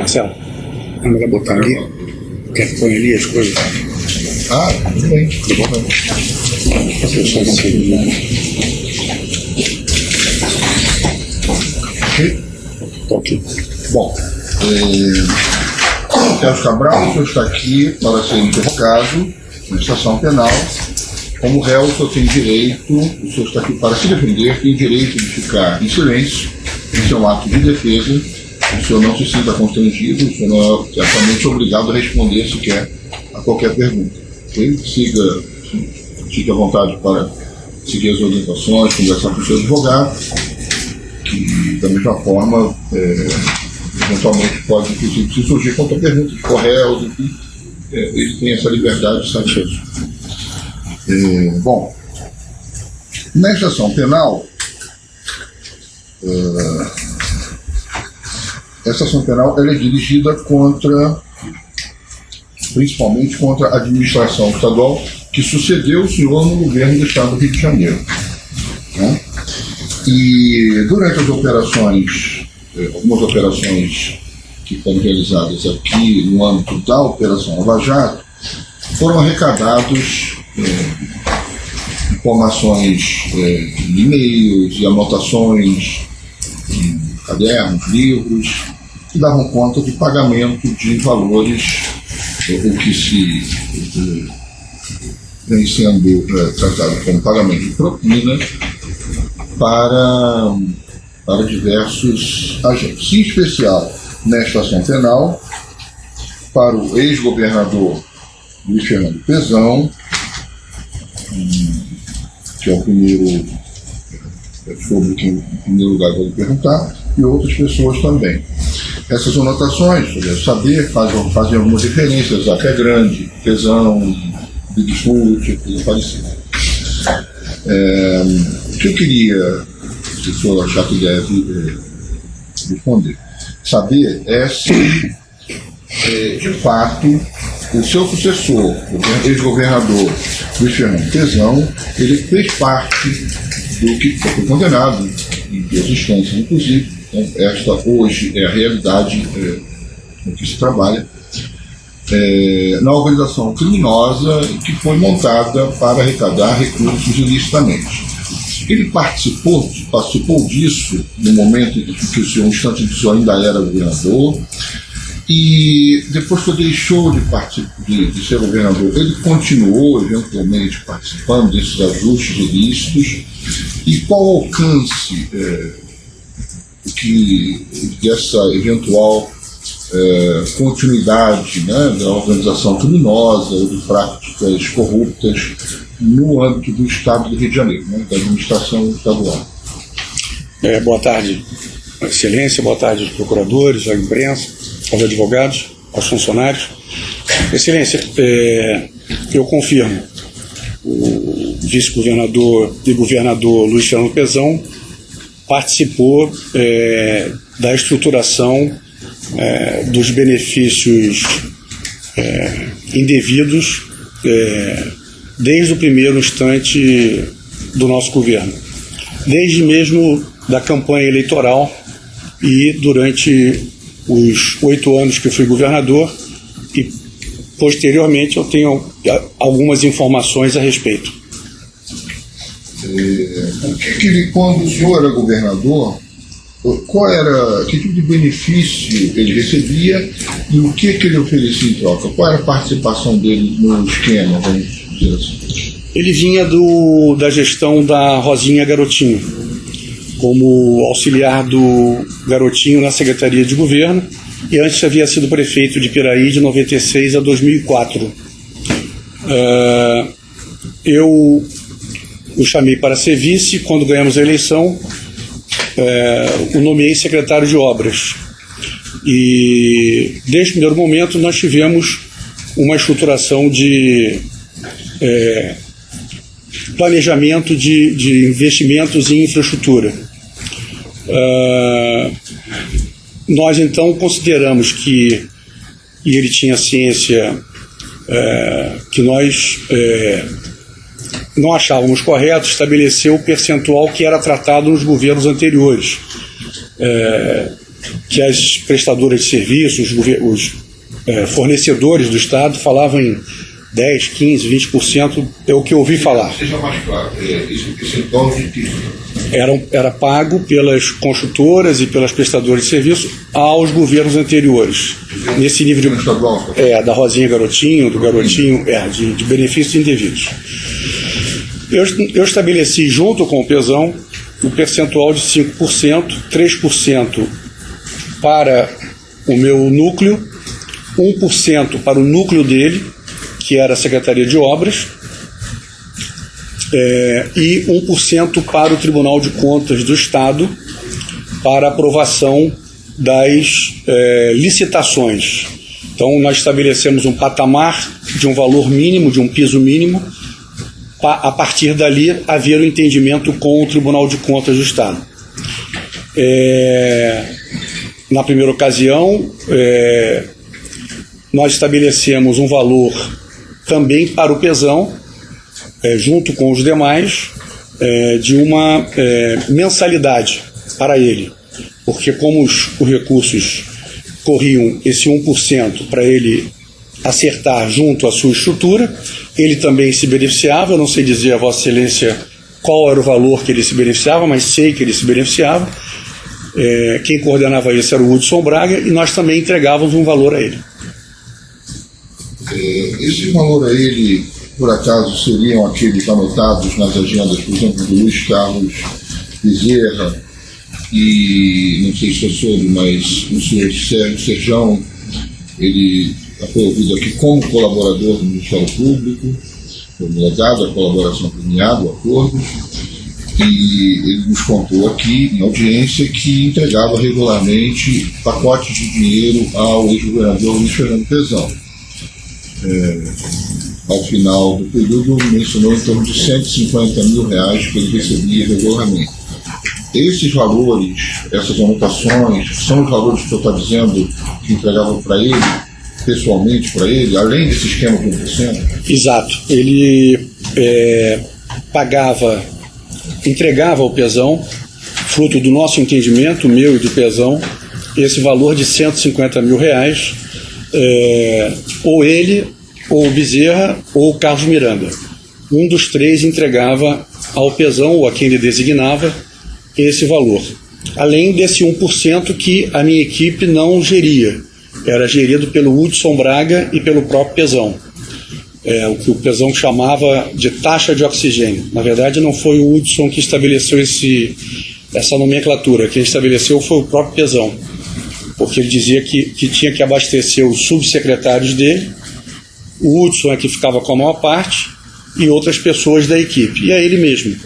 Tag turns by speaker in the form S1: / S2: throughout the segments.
S1: Marcelo? É melhor botar ali. Quer que põe ali as coisas?
S2: Tudo bem. Tudo bom, né?
S1: Ok.
S2: Bom, Carlos Cabral, o senhor está aqui para ser interrogado na estação penal. Como réu, o senhor tem direito, o senhor está aqui para se defender, tem direito de ficar em silêncio, esse é um ato de defesa, o senhor não se sinta constrangido, o senhor não é certamente obrigado a responder sequer a qualquer pergunta. Okay? Fique à vontade para seguir as orientações, conversar com o seu advogado, que da mesma forma, eventualmente pode, inclusive, se surgir contra-perguntas, réus, enfim, ele tem essa liberdade de satisfazer. Bom, na estação penal, essa ação penal ela é dirigida principalmente contra a administração estadual que sucedeu o senhor no governo do estado do Rio de Janeiro. Né? E durante as operações, algumas operações que foram realizadas aqui no âmbito da Operação Lava Jato, foram arrecadados informações de e-mails e anotações em cadernos, livros, que davam conta de pagamento de valores, o que vem sendo tratado como pagamento de propina para diversos agentes, em especial nesta ação penal, para o ex-governador Luiz Fernando Pezão, que é o primeiro, sobre quem em primeiro lugar vou lhe perguntar, e outras pessoas também. Essas anotações, eu deve saber, fazem algumas referências a Pé Grande, Pezão, Bigfoot, coisa parecida. O que eu queria, se o senhor achar que deve responder, saber é se, de fato, o seu sucessor, o ex-governador Luiz Fernando Pezão, ele fez parte do que foi condenado em duas instâncias, inclusive. Então, esta hoje é a realidade com que se trabalha na organização criminosa que foi montada para arrecadar recursos ilicitamente. Ele participou disso no momento em que o senhor, um instante em que o senhor ainda era governador, e depois que deixou de ser governador, ele continuou eventualmente participando desses ajustes ilícitos. E qual o alcance dessa eventual continuidade, né, da organização criminosa ou de práticas corruptas no âmbito do Estado do Rio de Janeiro, né, da administração estadual?
S1: Boa tarde, Excelência, boa tarde aos procuradores, à imprensa, aos advogados, aos funcionários. Excelência, eu confirmo, o vice-governador e governador Luiz Fernando Pezão participou da estruturação dos benefícios indevidos desde o primeiro instante do nosso governo, desde mesmo da campanha eleitoral e durante os 8 anos que fui governador, e posteriormente eu tenho algumas informações a respeito.
S2: Quando o senhor era governador, que tipo de benefício ele recebia e o que ele oferecia em troca? Qual era a participação dele no esquema, vamos dizer assim?
S1: Ele vinha da gestão da Rosinha Garotinho, como auxiliar do Garotinho na Secretaria de Governo, e antes havia sido prefeito de Piraí de 96 a 2004. Eu o chamei para ser vice. Quando ganhamos a eleição, o nomeei secretário de obras, e desde o primeiro momento nós tivemos uma estruturação de planejamento de investimentos em infraestrutura. Nós então consideramos que, e ele tinha ciência que nós não achávamos correto estabelecer o percentual que era tratado nos governos anteriores. que as prestadoras de serviços, os fornecedores do Estado falavam em 10, 15, 20%, é o que eu ouvi falar.
S2: Seja mais claro, esse dólar de que
S1: Era pago pelas construtoras e pelas prestadoras de serviço aos governos anteriores. Nesse nível de, da Rosinha Garotinho, do Garotinho, de benefícios indevidos. Eu estabeleci junto com o Pezão o percentual de 5%, 3% para o meu núcleo, 1% para o núcleo dele, que era a Secretaria de Obras, e 1% para o Tribunal de Contas do Estado para aprovação das licitações. Então, nós estabelecemos um patamar de um valor mínimo, de um piso mínimo, a partir dali haver o entendimento com o Tribunal de Contas do Estado. Na primeira ocasião, nós estabelecemos um valor também para o Pezão, junto com os demais, de uma mensalidade para ele, porque como os recursos corriam esse 1% para ele acertar junto à sua estrutura, ele também se beneficiava. Eu não sei dizer a Vossa Excelência qual era o valor que ele se beneficiava, mas sei que ele se beneficiava. Quem coordenava isso era o Hudson Braga, e nós também entregávamos um valor a ele.
S2: Esse valor a ele, por acaso, seriam aqueles anotados nas agendas, por exemplo, do Luiz Carlos Bezerra, e não sei se eu soube, mas o senhor Sérgio Serjão, ele foi ouvido aqui como colaborador do Ministério Público, foi delegado a colaboração premiada, o acordo, e ele nos contou aqui, em audiência, que entregava regularmente pacotes de dinheiro ao ex-governador Luiz Fernando Pezão. Ao final do período, mencionou em torno de R$150 mil que ele recebia regularmente. Esses valores, essas anotações, são os valores que eu estou dizendo que entregavam para ele, pessoalmente para ele, além desse esquema de 1%?
S1: Exato. Ele entregava ao Pezão, fruto do nosso entendimento, meu e do Pezão, esse valor de R$150 mil, ou ele, ou o Bezerra, ou o Carlos Miranda. Um dos três entregava ao Pezão, ou a quem ele designava, esse valor. Além desse 1% que a minha equipe não geria. Era gerido pelo Hudson Braga e pelo próprio Pezão. O que o Pezão chamava de taxa de oxigênio. Na verdade, não foi o Hudson que estabeleceu essa nomenclatura. Quem estabeleceu foi o próprio Pezão, porque ele dizia que tinha que abastecer os subsecretários dele, o Hudson é que ficava com a maior parte, e outras pessoas da equipe, e é ele mesmo.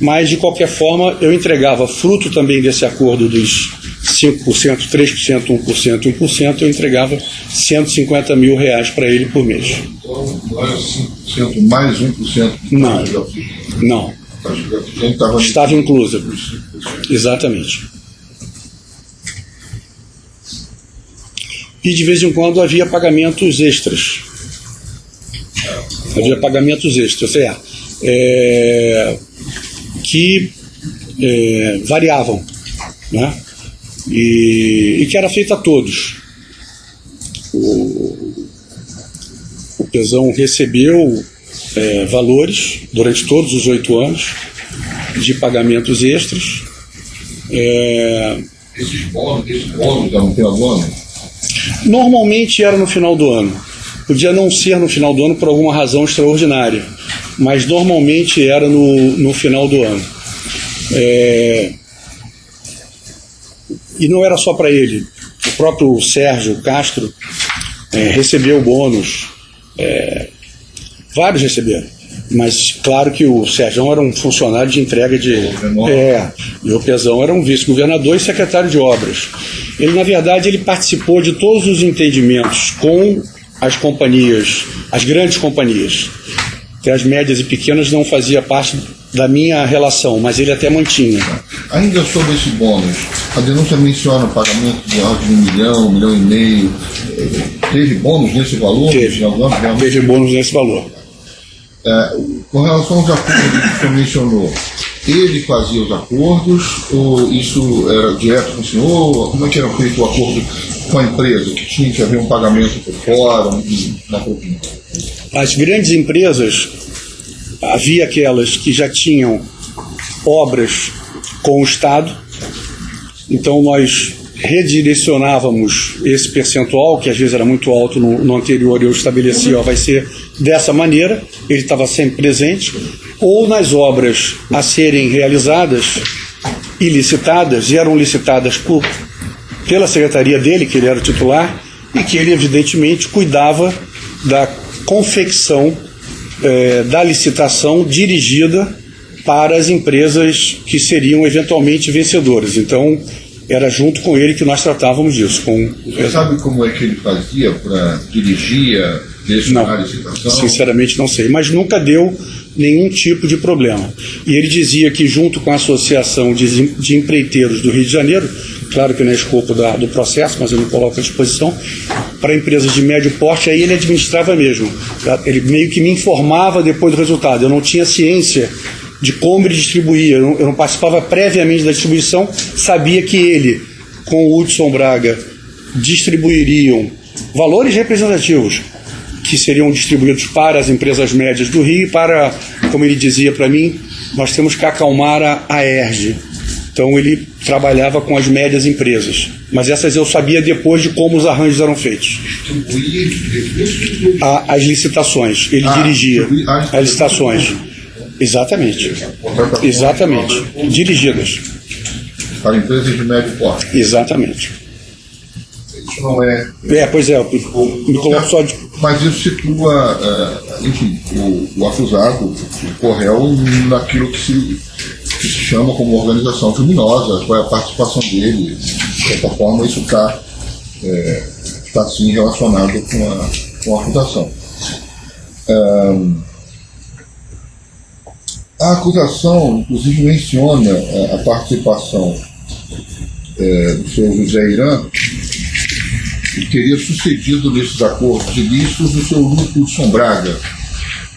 S1: Mas, de qualquer forma, eu entregava, fruto também desse acordo dos 5%, 3%, 1%, 1%, eu entregava R$150 mil para ele por mês.
S2: Então, não era 5% mais 1%?
S1: Não. Estava inclusa. Exatamente. E de vez em quando havia pagamentos extras. Que variavam, né? E que era feito a todos. O Pezão recebeu valores durante todos os 8 anos de pagamentos extras.
S2: Esses bônus eram no final do ano?
S1: Normalmente era no final do ano. Podia não ser no final do ano por alguma razão extraordinária, mas normalmente era no final do ano. E não era só para ele. O próprio Sérgio Castro recebeu bônus. Vários receberam. Mas claro que o Sérgio era um funcionário de entrega de... e o Pezão era um vice-governador e secretário de obras. Ele, na verdade, ele participou de todos os entendimentos com as companhias, as grandes companhias. Que as médias e pequenas não fazia parte da minha relação, mas ele até mantinha.
S2: Ainda sobre esse bônus, a denúncia menciona o pagamento de R$1 milhão, R$1,5 milhão. Teve bônus nesse valor?
S1: Teve bônus nesse valor.
S2: Com relação aos acordos que o senhor mencionou, ele fazia os acordos ou isso era direto com o senhor? Como é que era feito o acordo com a empresa? Que tinha que haver um pagamento por fora, uma propina?
S1: As grandes empresas, havia aquelas que já tinham obras com o Estado, então nós redirecionávamos esse percentual, que às vezes era muito alto no anterior, eu estabelecia, vai ser dessa maneira, ele estava sempre presente, ou nas obras a serem realizadas e licitadas, e eram licitadas pela secretaria dele, que ele era o titular, e que ele evidentemente cuidava da confecção da licitação dirigida para as empresas que seriam eventualmente vencedoras. Então, era junto com ele que nós tratávamos disso.
S2: Você sabe como é que ele fazia para dirigir a licitação?
S1: Sinceramente não sei, mas nunca deu nenhum tipo de problema. E ele dizia que junto com a Associação de Empreiteiros do Rio de Janeiro, claro que não é escopo do processo, mas eu me coloco à disposição, para empresas de médio porte, aí ele administrava mesmo. Ele meio que me informava depois do resultado. Eu não tinha ciência de como ele distribuía, eu não participava previamente da distribuição, sabia que ele, com o Hudson Braga, distribuiriam valores representativos que seriam distribuídos para as empresas médias do Rio e para, como ele dizia para mim, nós temos que acalmar a ERJ. Então ele trabalhava com as médias empresas, mas essas eu sabia depois de como os arranjos eram feitos. As licitações, ele dirigia as licitações. Exatamente. Dirigidas.
S2: Para empresas de médio porte.
S1: Exatamente.
S2: Isso não é.
S1: Pois é, me coloco só de.
S2: Mas isso situa, enfim, o acusado, o Correio, naquilo que se chama como organização criminosa, qual é a participação dele. De certa forma, isso está sim relacionado com a acusação. A acusação, inclusive, menciona a participação do senhor José Irã, que teria sucedido nesses acordos ilícitos do seu Hudson Braga.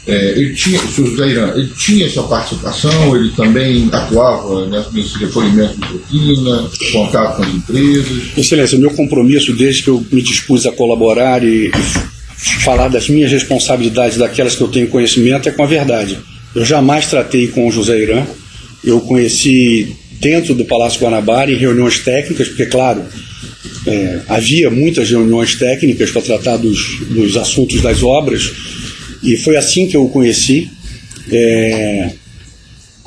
S2: O senhor José Irã, ele tinha essa participação, ele também atuava nesse recolhimento de propina, contato com as empresas.
S1: Excelência, o meu compromisso, desde que eu me dispus a colaborar e falar das minhas responsabilidades, daquelas que eu tenho conhecimento, é com a verdade. Eu jamais tratei com o José Irã, eu conheci dentro do Palácio Guanabara em reuniões técnicas, porque, claro, havia muitas reuniões técnicas para tratar dos assuntos das obras, e foi assim que eu o conheci.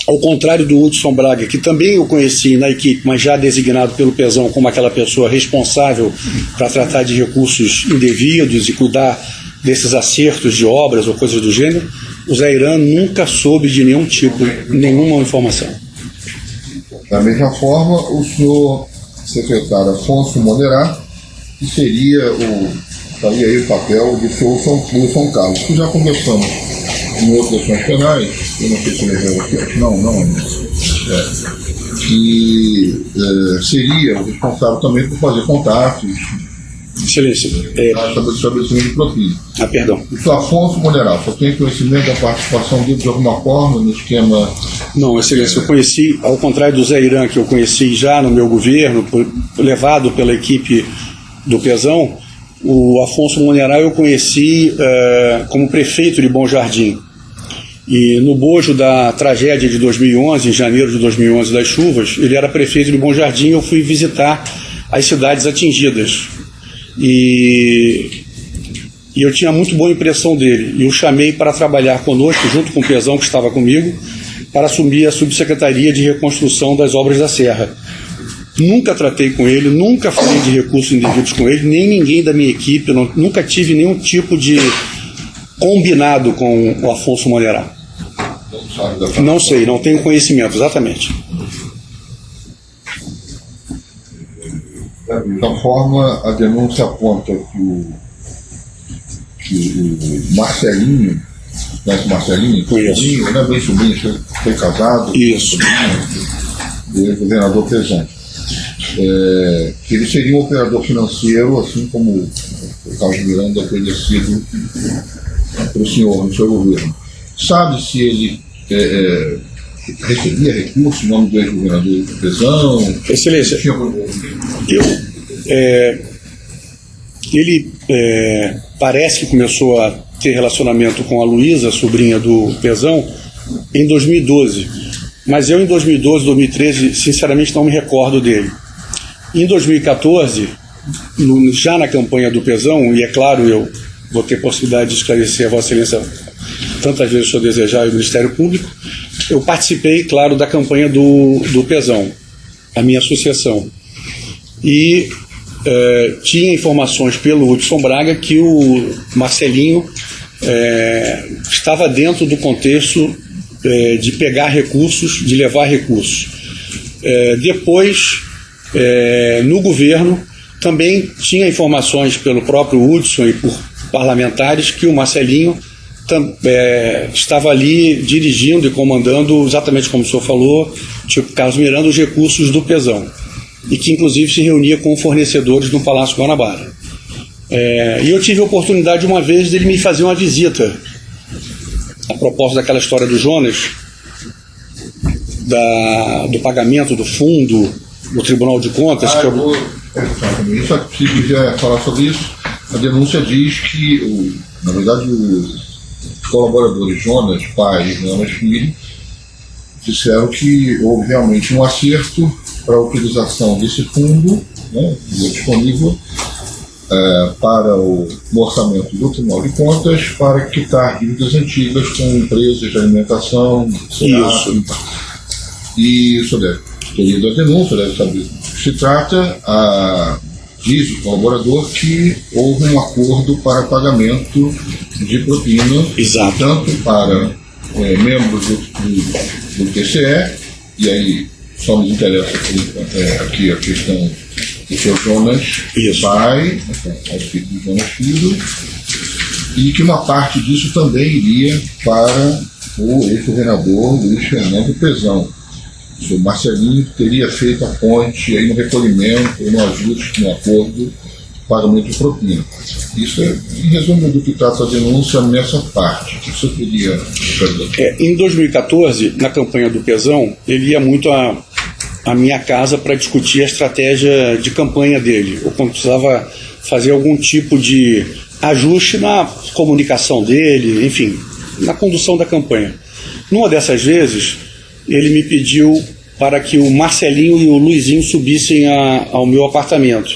S1: Ao contrário do Hudson Braga, que também eu conheci na equipe, mas já designado pelo Pezão como aquela pessoa responsável para tratar de recursos indevidos e cuidar desses acertos de obras ou coisas do gênero, o Zé Irã nunca soube de nenhum tipo, nenhuma informação.
S2: Da mesma forma, o senhor secretário Afonso Moderá, que seria estaria aí o papel do senhor São Carlos, que já conversamos em outras ações penais, eu não sei se ele levou aqui, não, que seria o responsável também por fazer contatos.
S1: Excelência.
S2: Estabelecimento de propina.
S1: Perdão.
S2: O senhor Afonso Moderá, você tem conhecimento da participação dele de alguma forma no esquema?
S1: Não, Excelência, eu conheci, ao contrário do Zé Irã, que eu conheci já no meu governo, levado pela equipe do Pezão, o Afonso Moderá eu conheci como prefeito de Bom Jardim. E no bojo da tragédia de 2011, em janeiro de 2011, das chuvas, ele era prefeito de Bom Jardim e eu fui visitar as cidades atingidas. E eu tinha muito boa impressão dele, e o chamei para trabalhar conosco, junto com o Pezão, que estava comigo, para assumir a subsecretaria de reconstrução das obras da Serra. Nunca tratei com ele, nunca falei de recursos indevidos com ele, nem ninguém da minha equipe, nunca tive nenhum tipo de combinado com o Afonso Moderá. Não sei, não tenho conhecimento, exatamente.
S2: De tal forma, a denúncia aponta que o Marcelinho, conhece o Marcelinho?
S1: Conheço.
S2: Não é bem sobrinho, foi casado.
S1: Isso.
S2: Do governador Pezão. Que ele seria um operador financeiro, assim como o Carlos Miranda teria sido para o senhor, no seu governo. Sabe se ele recebia recursos em nome do ex-governador do Pezão?
S1: Excelência, ele parece que começou a ter relacionamento com a Luísa, sobrinha do Pezão, em 2012. Mas eu, em 2012, 2013, sinceramente não me recordo dele. Em 2014, já na campanha do Pezão, e é claro, eu vou ter possibilidade de esclarecer a Vossa Excelência tantas vezes se eu desejar, e o Ministério Público, eu participei, claro, da campanha do Pezão, a minha associação. E tinha informações pelo Hudson Braga que o Marcelinho estava dentro do contexto de pegar recursos, de levar recursos. Depois, no governo, também tinha informações pelo próprio Hudson e por parlamentares que o Marcelinho estava ali dirigindo e comandando, exatamente como o senhor falou, tipo Carlos Miranda, os recursos do Pezão, e que inclusive se reunia com fornecedores no Palácio Guanabara. E eu tive a oportunidade uma vez dele me fazer uma visita a propósito daquela história do Jonas, do pagamento do fundo do Tribunal de Contas.
S2: Só que se quiser falar sobre isso, a denúncia diz que, na verdade, os colaboradores Jonas pai e Jonas filho disseram que houve realmente um acerto para a utilização desse fundo, né, disponível para o orçamento do Tribunal de Contas para quitar dívidas antigas com empresas de alimentação, e isso deve ter ido a denúncia, deve saber. Se trata, diz o colaborador, que houve um acordo para pagamento de propina,
S1: exato,
S2: tanto para membros do TCE, e aí só nos interessa aqui a questão do seu Jonas pai, ao filho do Jonas filho, e que uma parte disso também iria para o ex-governador Luiz Fernando Pezão. O Marcelinho teria feito a ponte aí no recolhimento, no ajuste, no acordo, pagamento de propina. Isso em resumo, do que trata a denúncia nessa parte. Que você podia...
S1: Em 2014, na campanha do Pezão, ele ia muito à minha casa para discutir a estratégia de campanha dele, ou quando precisava fazer algum tipo de ajuste na comunicação dele, enfim, na condução da campanha. Numa dessas vezes, ele me pediu para que o Marcelinho e o Luizinho subissem ao meu apartamento.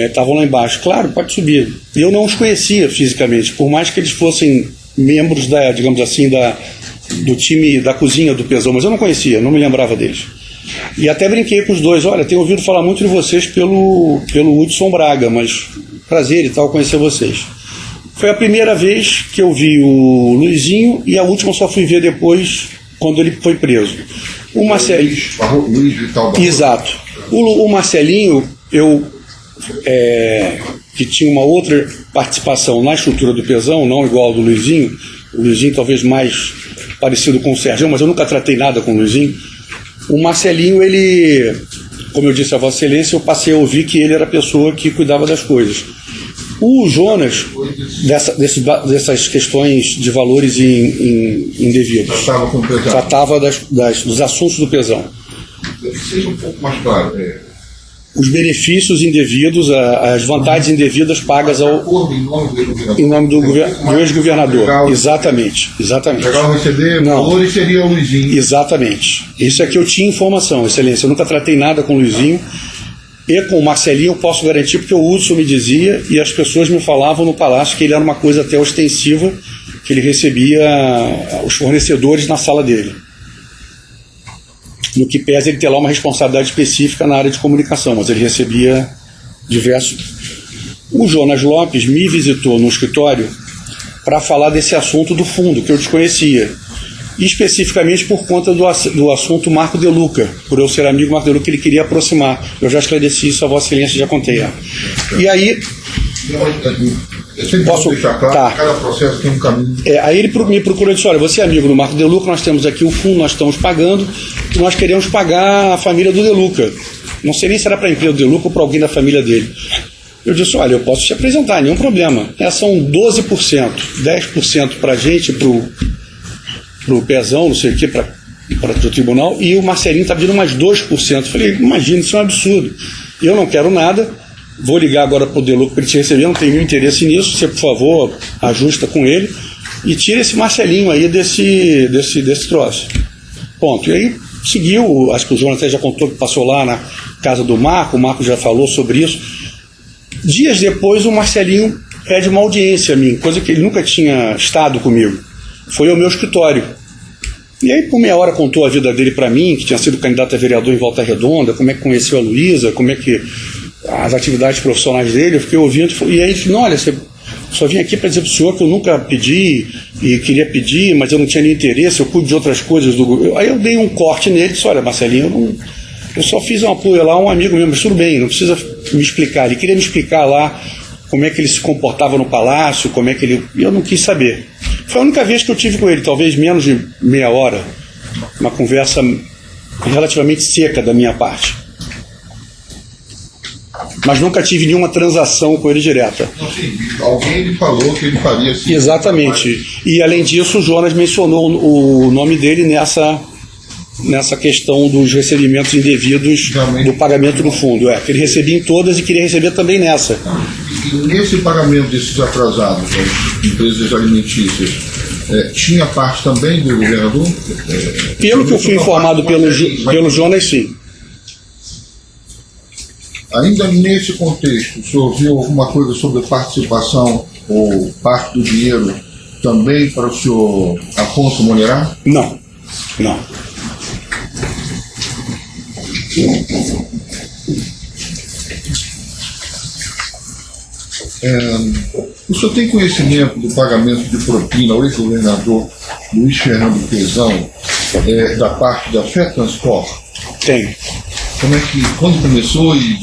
S1: Estavam lá embaixo. Claro, pode subir. Eu não os conhecia fisicamente, por mais que eles fossem membros digamos assim, do time da cozinha do Pezão, mas eu não conhecia, não me lembrava deles. E até brinquei com os dois: olha, tenho ouvido falar muito de vocês pelo Hudson Braga, mas prazer e tal conhecer vocês. Foi a primeira vez que eu vi o Luizinho, e a última só fui ver depois, quando ele foi preso. O Marcelinho.
S2: Luiz Vital Barroso.
S1: Exato. O Marcelinho, que tinha uma outra participação na estrutura do Pezão, não igual ao do Luizinho. O Luizinho talvez mais parecido com o Sérgio, mas eu nunca tratei nada com o Luizinho. O Marcelinho, ele, como eu disse a Vossa Excelência, eu passei a ouvir que ele era a pessoa que cuidava das coisas. O Jonas, dessas questões de valores indevidos, tratava dos assuntos do Pezão.
S2: Seja um pouco mais claro.
S1: Os benefícios indevidos, as vantagens indevidas pagas em nome do ex-governador. Exatamente.
S2: Legal receber valores seria o Luizinho.
S1: Exatamente. Isso é que eu tinha informação, Excelência. Eu nunca tratei nada com o Luizinho. E com o Marcelinho eu posso garantir, porque o Hudson me dizia e as pessoas me falavam no palácio que ele era uma coisa até ostensiva, que ele recebia os fornecedores na sala dele. No que pesa ele ter lá uma responsabilidade específica na área de comunicação, mas ele recebia diversos. O Jonas Lopes me visitou no escritório para falar desse assunto do fundo, que eu desconhecia. Especificamente por conta do assunto Marco De Luca, por eu ser amigo do Marco De Luca, ele queria aproximar. Eu já esclareci isso, a Vossa Excelência já contei. E aí...
S2: Posso deixar claro, tá. Cada processo tem um caminho.
S1: Aí ele me procurou e disse: olha, você é amigo do Marco De Luca, nós temos aqui o fundo, nós estamos pagando, e nós queremos pagar a família do De Luca. Não sei nem se era para a empresa do De Luca ou para alguém da família dele. Eu disse: olha, eu posso te apresentar, nenhum problema. São 12%, 10% para a gente, para o Pezão, não sei o que, para para o tribunal, e o Marcelinho está pedindo mais 2%. Eu falei, imagina, isso é um absurdo. Eu não quero nada, vou ligar agora para o Deluca para ele te receber, não tenho nenhum interesse nisso, você, por favor, ajusta com ele e tira esse Marcelinho aí desse troço. Ponto. E aí seguiu, acho que o Jonas até já contou que passou lá na casa do Marco, o Marco já falou sobre isso. Dias depois o Marcelinho pede uma audiência a mim, coisa que ele nunca tinha estado comigo. Foi ao meu escritório. E aí, por meia hora, contou a vida dele para mim, que tinha sido candidato a vereador em Volta Redonda, como é que conheceu a Luísa, como é que as atividades profissionais dele. Eu fiquei ouvindo, e aí ele falou, olha, você só vim aqui para dizer para o senhor que eu nunca pedi e queria pedir, mas eu não tinha nem interesse, eu cuido de outras coisas do governo. Aí eu dei um corte nele e disse, olha, Marcelinho, eu só fiz um apoio lá, um amigo meu, mas tudo bem, não precisa me explicar. Ele queria me explicar lá como é que ele se comportava no palácio, como é que ele... Eu não quis saber. Foi a única vez que eu tive com ele, talvez menos de meia hora, uma conversa relativamente seca da minha parte. Mas nunca tive nenhuma transação com ele direta.
S2: Sim, alguém lhe falou que ele faria assim.
S1: Exatamente. E além disso, o Jonas mencionou o nome dele nessa questão dos recebimentos indevidos do pagamento do fundo. Que ele recebia em todas e queria receber também nessa.
S2: E nesse pagamento desses atrasados, das empresas alimentícias, tinha parte também do governador?
S1: Pelo que eu fui informado pelo Jonas, sim.
S2: Ainda nesse contexto, o senhor viu alguma coisa sobre participação ou parte do dinheiro também para o senhor Afonso Monerá?
S1: Não.
S2: O senhor tem conhecimento do pagamento de propina ao ex-governador Luiz Fernando Pezão da parte da FETransport?
S1: Tenho.
S2: Quando começou e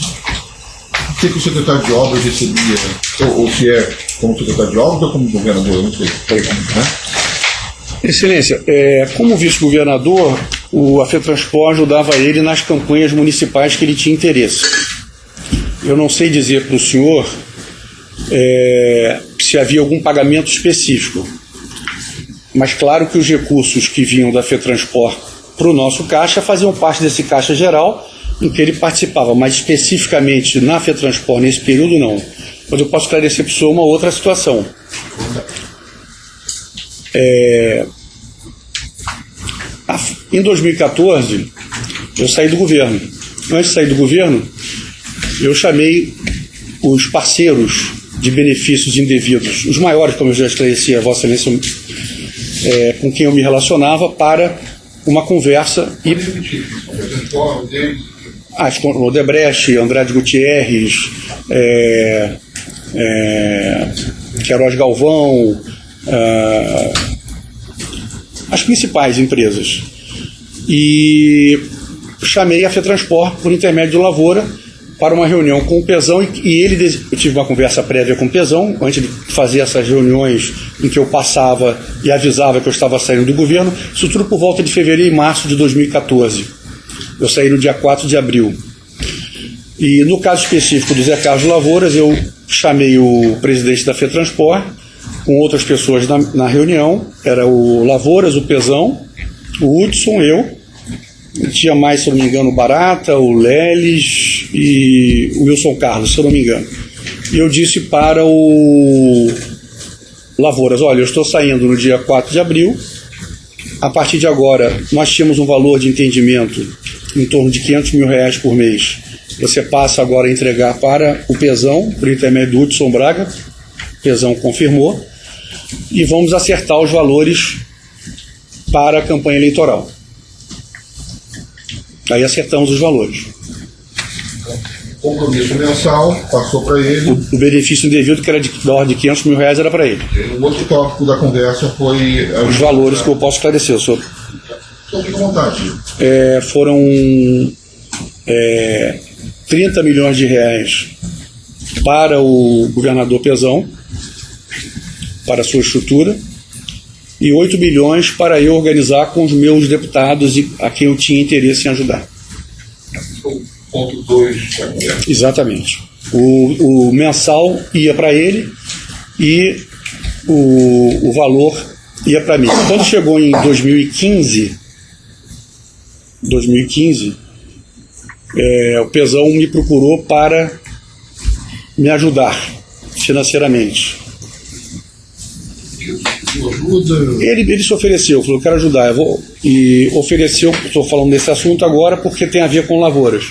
S2: o que o secretário de obras recebia? Ou se é como secretário de obras ou como governador? Eu não sei.
S1: Excelência, como vice-governador, a FETransport ajudava ele nas campanhas municipais que ele tinha interesse. Eu não sei dizer para o senhor se havia algum pagamento específico, mas claro que os recursos que vinham da FETransport para o nosso caixa faziam parte desse caixa geral em que ele participava, mas especificamente na FETransport nesse período não. Mas eu posso esclarecer para o senhor uma outra situação. Em 2014, eu saí do governo. Antes de sair do governo, eu chamei os parceiros de benefícios indevidos, os maiores, como eu já esclareci a Vossa Excelência, com quem eu me relacionava, para uma conversa. Odebrecht, Andrade Gutierrez, Queiroz Galvão, as principais empresas. E chamei a FETransport por intermédio de Lavoura para uma reunião com o Pezão, e eu tive uma conversa prévia com o Pezão, antes de fazer essas reuniões em que eu passava e avisava que eu estava saindo do governo, isso tudo por volta de fevereiro e março de 2014. Eu saí no dia 4 de abril. E no caso específico do Zé Carlos Lavouras, eu chamei o presidente da FETransport, com outras pessoas na reunião, era o Lavouras, o Pezão, o Hudson, eu, tinha mais, se eu não me engano, o Barata, o Leles e o Wilson Carlos, se eu não me engano. E eu disse para o Lavouras, olha, eu estou saindo no dia 4 de abril, a partir de agora nós tínhamos um valor de entendimento em torno de R$500 mil por mês. Você passa agora a entregar para o Pezão, por intermédio do Hudson Braga, o Pezão confirmou, e vamos acertar os valores para a campanha eleitoral. Aí acertamos os valores.
S2: Compromisso mensal, passou para ele.
S1: O benefício indevido, que era da ordem de R$500 mil, era para ele.
S2: O outro tópico da conversa foi...
S1: Os valores que eu posso esclarecer, senhor.
S2: Estou com vontade.
S1: Foram R$30 milhões para o governador Pezão, para a sua estrutura, e 8 milhões para eu organizar com os meus deputados e a quem eu tinha interesse em ajudar.
S2: Ponto 2 da conversa.
S1: Exatamente. O mensal ia para ele e o valor ia para mim. Quando chegou em 2015, 2015, o Pezão me procurou para me ajudar financeiramente. Ele se ofereceu, falou: quero ajudar, e ofereceu, estou falando desse assunto agora porque tem a ver com lavouras.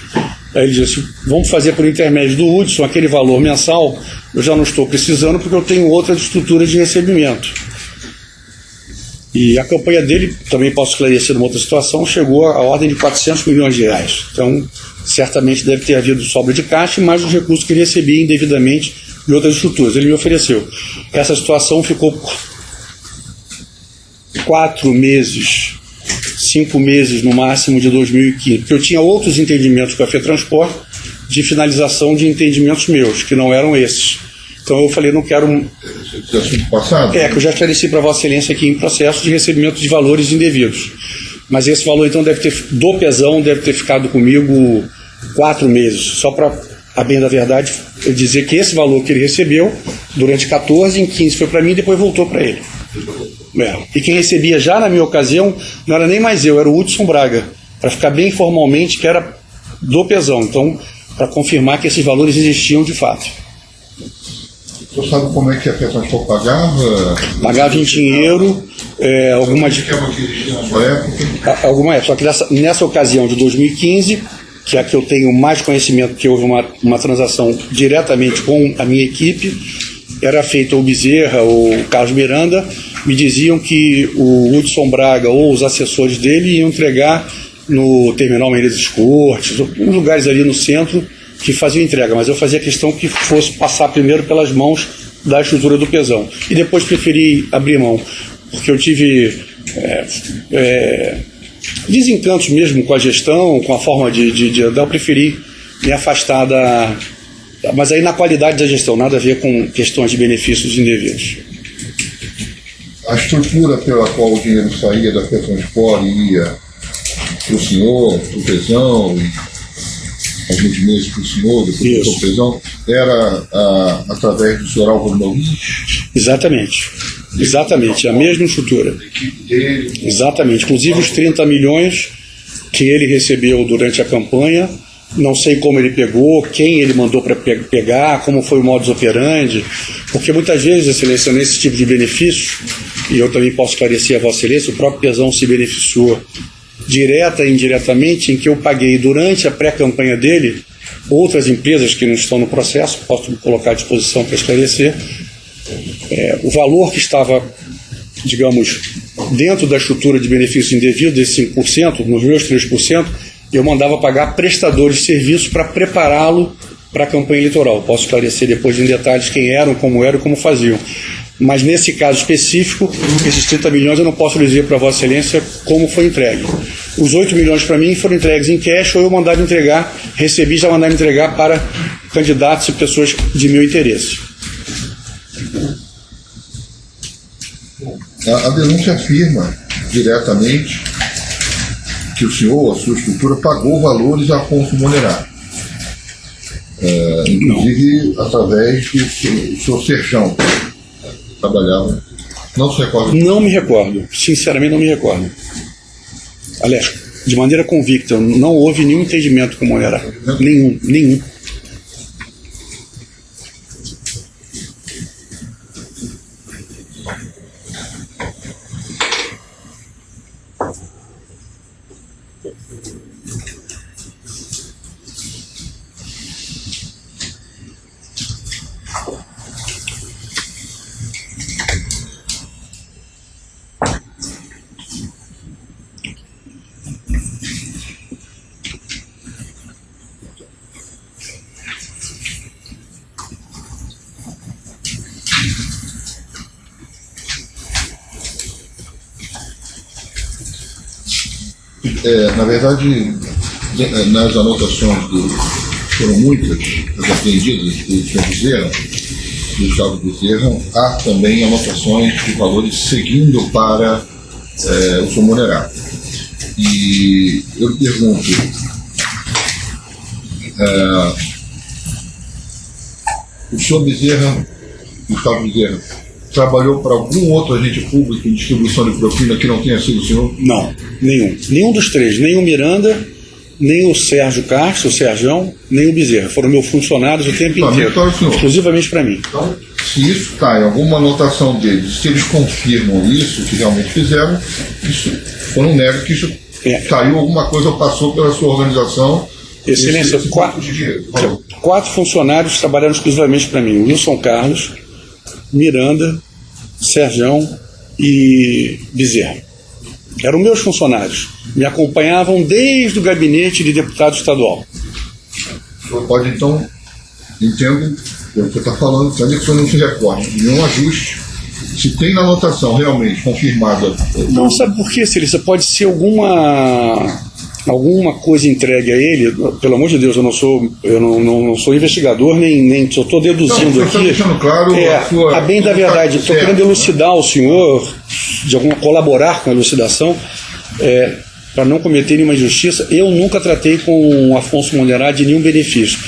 S1: Aí ele disse: vamos fazer por intermédio do Hudson, aquele valor mensal eu já não estou precisando porque eu tenho outras estruturas de recebimento. E a campanha dele, também posso esclarecer numa outra situação, chegou à ordem de 400 milhões de reais. Então, certamente deve ter havido sobra de caixa, mais os recursos que ele recebia indevidamente de outras estruturas. Ele me ofereceu. Essa situação ficou por 4 meses, 5 meses no máximo de 2015, porque eu tinha outros entendimentos com a FETransport de finalização de entendimentos meus, que não eram esses. Então eu falei: não quero...
S2: Passado?
S1: Que eu já esclareci para Vossa Excelência aqui em processo de recebimento de valores indevidos. Mas esse valor, então, do Pezão, deve ter ficado comigo 4 meses. Só para, a bem da verdade, eu dizer que esse valor que ele recebeu, durante 14, em 15 foi para mim e depois voltou para ele. E quem recebia já na minha ocasião não era nem mais eu, era o Hudson Braga, para ficar bem formalmente, que era do Pezão. Então, para confirmar que esses valores existiam de fato.
S2: Você sabe como é que a FETransport pagava?
S1: Pagava em dinheiro, alguma época. Só que nessa ocasião de 2015, que é a que eu tenho mais conhecimento, que houve uma transação diretamente com a minha equipe, era feita o Bezerra, o Carlos Miranda, me diziam que o Hudson Braga ou os assessores dele iam entregar no Terminal Menezes Cortes, uns lugares ali no centro, que fazia entrega, mas eu fazia questão que fosse passar primeiro pelas mãos da estrutura do Pezão. E depois preferi abrir mão, porque eu tive desencantos mesmo com a gestão, com a forma de andar. Eu preferi me afastar mas aí na qualidade da gestão, nada a ver com questões de benefícios indevidos.
S2: A estrutura pela qual o dinheiro saía da FETransport e ia para o senhor, para o Pezão, alguns meses para o senhor, depois para o Pezão, era através do senhor Álvaro Nogueira?
S1: Exatamente, a mesma estrutura. Exatamente, inclusive os 30 milhões que ele recebeu durante a campanha, não sei como ele pegou, quem ele mandou para pegar, como foi o modus operandi, porque muitas vezes, Excelência, nesse tipo de benefício, e eu também posso esclarecer a Vossa Excelência, o próprio Pezão se beneficiou direta e indiretamente, em que eu paguei durante a pré-campanha dele outras empresas que não estão no processo, posso me colocar à disposição para esclarecer, o valor que estava, digamos, dentro da estrutura de benefício indevido, desses 5%, nos meus 3%, eu mandava pagar prestadores de serviço para prepará-lo para a campanha eleitoral. Posso esclarecer depois em detalhes quem eram, como faziam. Mas nesse caso específico, esses 30 milhões eu não posso dizer para Vossa Excelência como foi entregue. Os 8 milhões para mim foram entregues em cash, ou eu mandava entregar, recebi, já mandava entregar para candidatos e pessoas de meu interesse.
S2: A denúncia afirma diretamente que o senhor, a sua estrutura, pagou valores a Afonso Monerá. Inclusive através do senhor Serjão. Trabalhava. Não se recorda?
S1: Não me recordo. Sinceramente, não me recordo. Aliás, de maneira convicta, não houve nenhum entendimento com Monerá. Nenhum.
S2: Na verdade, nas anotações foram muitas as apreendidas do senhor Bezerra, do Thiago Bezerra, há também anotações de valores seguindo para o senhor Monerá. E eu pergunto, o senhor Bezerra, Gustavo Bezerra, trabalhou para algum outro agente público em distribuição de propina que não tenha sido o senhor?
S1: Não, nenhum. Nenhum dos três. Nem o Miranda, nem o Sérgio Castro, o Serjão, nem o Bezerra. Foram meus funcionários o tempo inteiro. Exclusivamente para mim.
S2: Então, se isso está em alguma anotação deles, se eles confirmam isso, que realmente fizeram, isso, eu não nego que isso saiu alguma coisa ou passou pela sua organização.
S1: Excelência, quatro funcionários trabalharam exclusivamente para mim. O Wilson Carlos, Miranda, Serjão e Bezerra. Eram meus funcionários. Me acompanhavam desde o gabinete de deputado estadual.
S2: O senhor pode, então, entendo o que você está falando, entende que o senhor não se recorda de nenhum ajuste. Se tem na anotação realmente confirmada.
S1: Não, sabe por quê, Celissa? Pode ser alguma coisa entregue a ele. Pelo amor de Deus, eu não sou investigador, nem só estou deduzindo
S2: não,
S1: aqui.
S2: Está deixando claro
S1: a bem da verdade, estou querendo elucidar o senhor, colaborar com a elucidação, para não cometer nenhuma injustiça. Eu nunca tratei com o Afonso Monerá de nenhum benefício.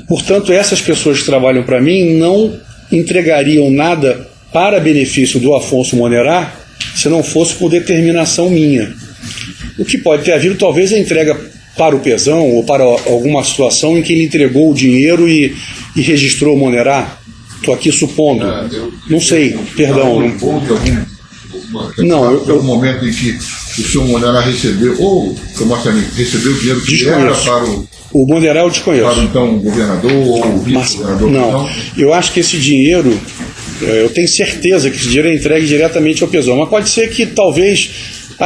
S1: Portanto, essas pessoas que trabalham para mim não entregariam nada para benefício do Afonso Monerá se não fosse por determinação minha. O que pode ter havido talvez a entrega para o Pezão ou para alguma situação em que ele entregou o dinheiro e registrou o Monerá. Estou aqui supondo. Não sei, perdão. Não,
S2: algum momento em que o senhor Monerá recebeu, ou recebeu o dinheiro que era para
S1: o Monerá eu desconheço.
S2: Para então o governador ou o vice-governador?
S1: Não, eu acho que esse dinheiro, eu tenho certeza que esse dinheiro é entregue diretamente ao Pezão, mas pode ser que talvez,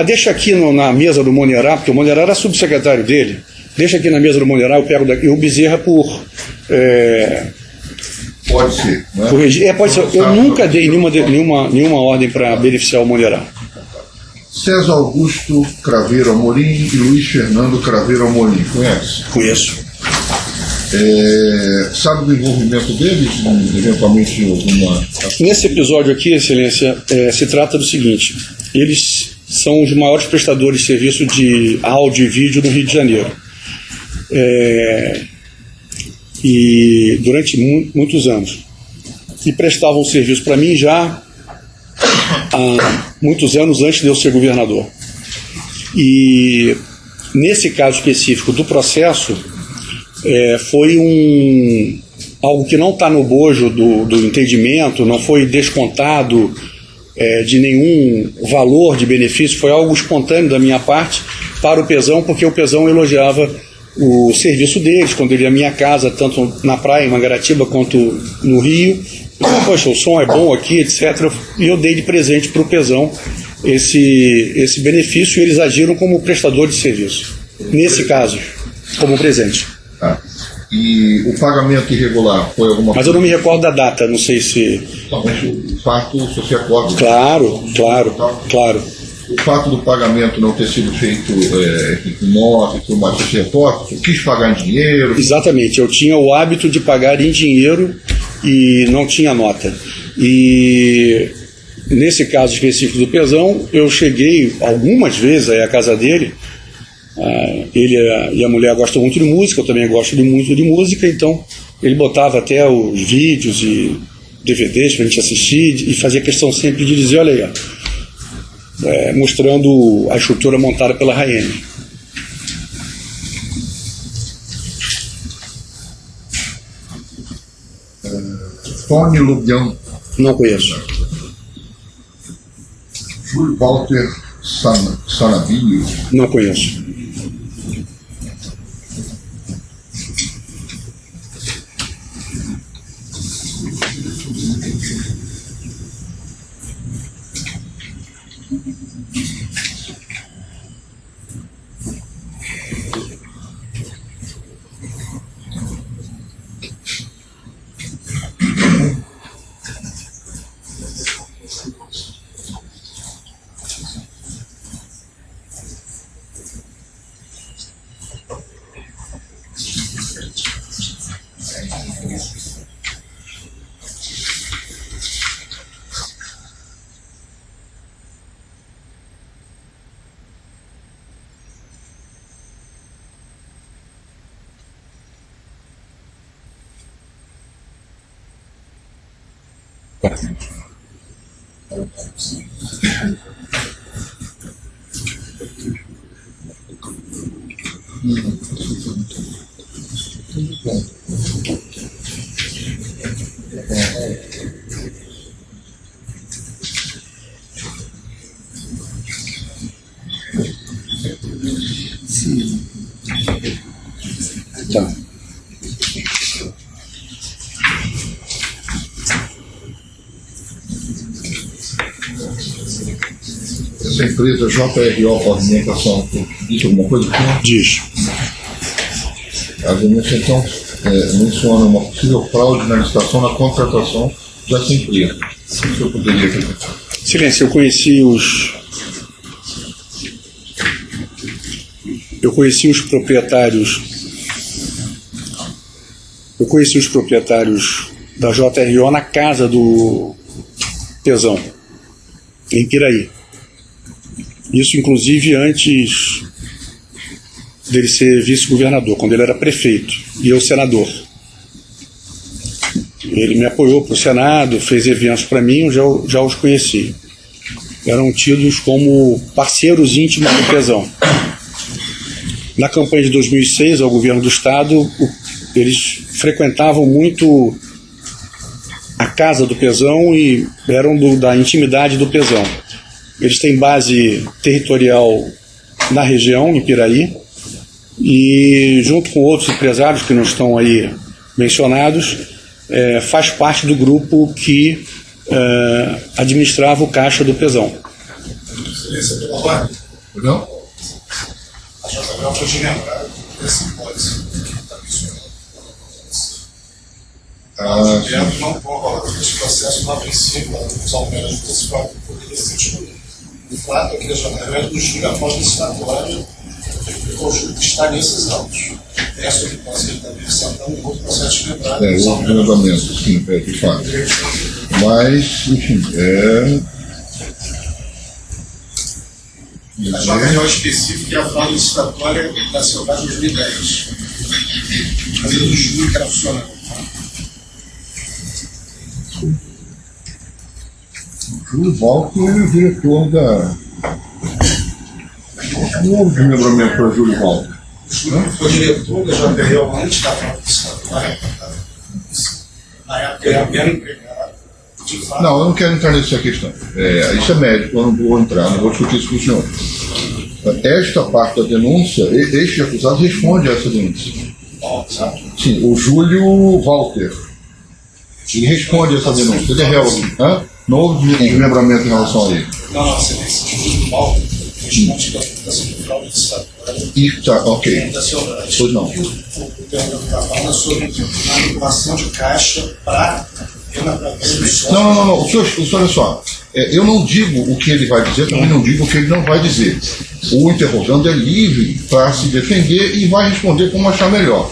S1: deixa aqui na mesa do Monerá, porque o Monerá era subsecretário dele, deixa aqui na mesa do Monerá, eu pego daqui, o Bezerra por...
S2: Pode ser, né?
S1: Pode ser. Eu nunca dei nenhuma ordem para beneficiar o Monerá.
S2: César Augusto Craveiro Amorim e Luiz Fernando Craveiro Amorim, conhece?
S1: Conheço.
S2: Sabe do envolvimento deles, eventualmente em alguma...
S1: Nesse episódio aqui, Excelência, se trata do seguinte: eles são os maiores prestadores de serviço de áudio e vídeo no Rio de Janeiro. E durante muitos anos. E prestavam serviço para mim já há muitos anos antes de eu ser governador. E nesse caso específico do processo, foi algo que não está no bojo do entendimento, não foi descontado de nenhum valor de benefício, foi algo espontâneo da minha parte para o Pezão, porque o Pezão elogiava o serviço deles, quando ele ia à minha casa, tanto na praia, em Mangaratiba, quanto no Rio. Poxa, o som é bom aqui, etc. E eu dei de presente para o Pezão esse benefício, e eles agiram como prestador de serviço. Nesse caso, como presente.
S2: E o pagamento irregular foi alguma coisa?
S1: Mas eu não me recordo da data, não sei se...
S2: Somente o fato, se você recorda?
S1: Claro.
S2: O fato do pagamento não ter sido feito com nota, com uma reporte, quis pagar em dinheiro?
S1: Exatamente, eu tinha o hábito de pagar em dinheiro e não tinha nota. E nesse caso específico do Pezão, eu cheguei algumas vezes à casa dele. Ele e a mulher gostam muito de música, eu também gosto muito de música, então ele botava até os vídeos e DVDs para a gente assistir e fazia questão sempre de dizer: olha aí, mostrando a estrutura montada pela Raene.
S2: Tony Lubian.
S1: Não conheço.
S2: Júlio Walter Sanabio.
S1: Não conheço. Tá.
S2: Essa empresa JRO Pavimentação diz alguma coisa?
S1: Diz.
S2: A denúncia, então, menciona uma possível fraude na licitação na contratação dessa empresa. O que eu poderia acreditar?
S1: Silêncio, eu conheci os proprietários. Eu conheci os proprietários da JRO na casa do Pezão, em Piraí. Isso, inclusive, antes dele ser vice-governador, quando ele era prefeito, e eu senador. Ele me apoiou para o Senado, fez eventos para mim, eu já os conheci. Eram tidos como parceiros íntimos do Pezão. Na campanha de 2006, ao governo do Estado, eles frequentavam muito a casa do Pezão e eram da intimidade do Pezão. Eles têm base territorial na região, em Piraí, e junto com outros empresários que não estão aí mencionados, faz parte do grupo que administrava o caixa do Pezão.
S2: Não?
S3: A JRO foi de lembrar dessa hipótese. O governo não concorda com esse processo, no princípio, os almenas municipais poderia ser excluído. O fato é que a JRO é do julho após licitatória, o julho está nesses autos. Essa hipótese que ele está apresentando um outro processo de lembrada.
S2: Outro lembramento, sim, de fato. Mas, enfim,
S3: A JRO específica é a fraude licitatória da Selvagem 2010. A lei do julho que era funcionário.
S2: Júlio Walter é o diretor da. Não houve desmembramento para Júlio Walter.
S3: O Júlio foi diretor da JRO antes da fraude licitatória. Na época ele era bem empregado.
S2: Não, eu não quero entrar nessa questão. Isso é médico, eu não vou entrar, não vou discutir isso com o senhor. Esta parte da denúncia, este acusado responde a essa denúncia. Sim, o Júlio Walter. Ele responde a essa denúncia. Ele é réu aqui. Não houve desmembramento em relação a ele.
S3: Não, você tem esse Júlio Walter, responde da imputação de fraude licitatória.
S2: E tá, ok. Pois não.
S3: O governo está falando sobre manipulação de caixa para.
S2: Não. O senhor, olha só. Eu não digo o que ele vai dizer, também não digo o que ele não vai dizer. O interrogando é livre para se defender e vai responder como achar melhor.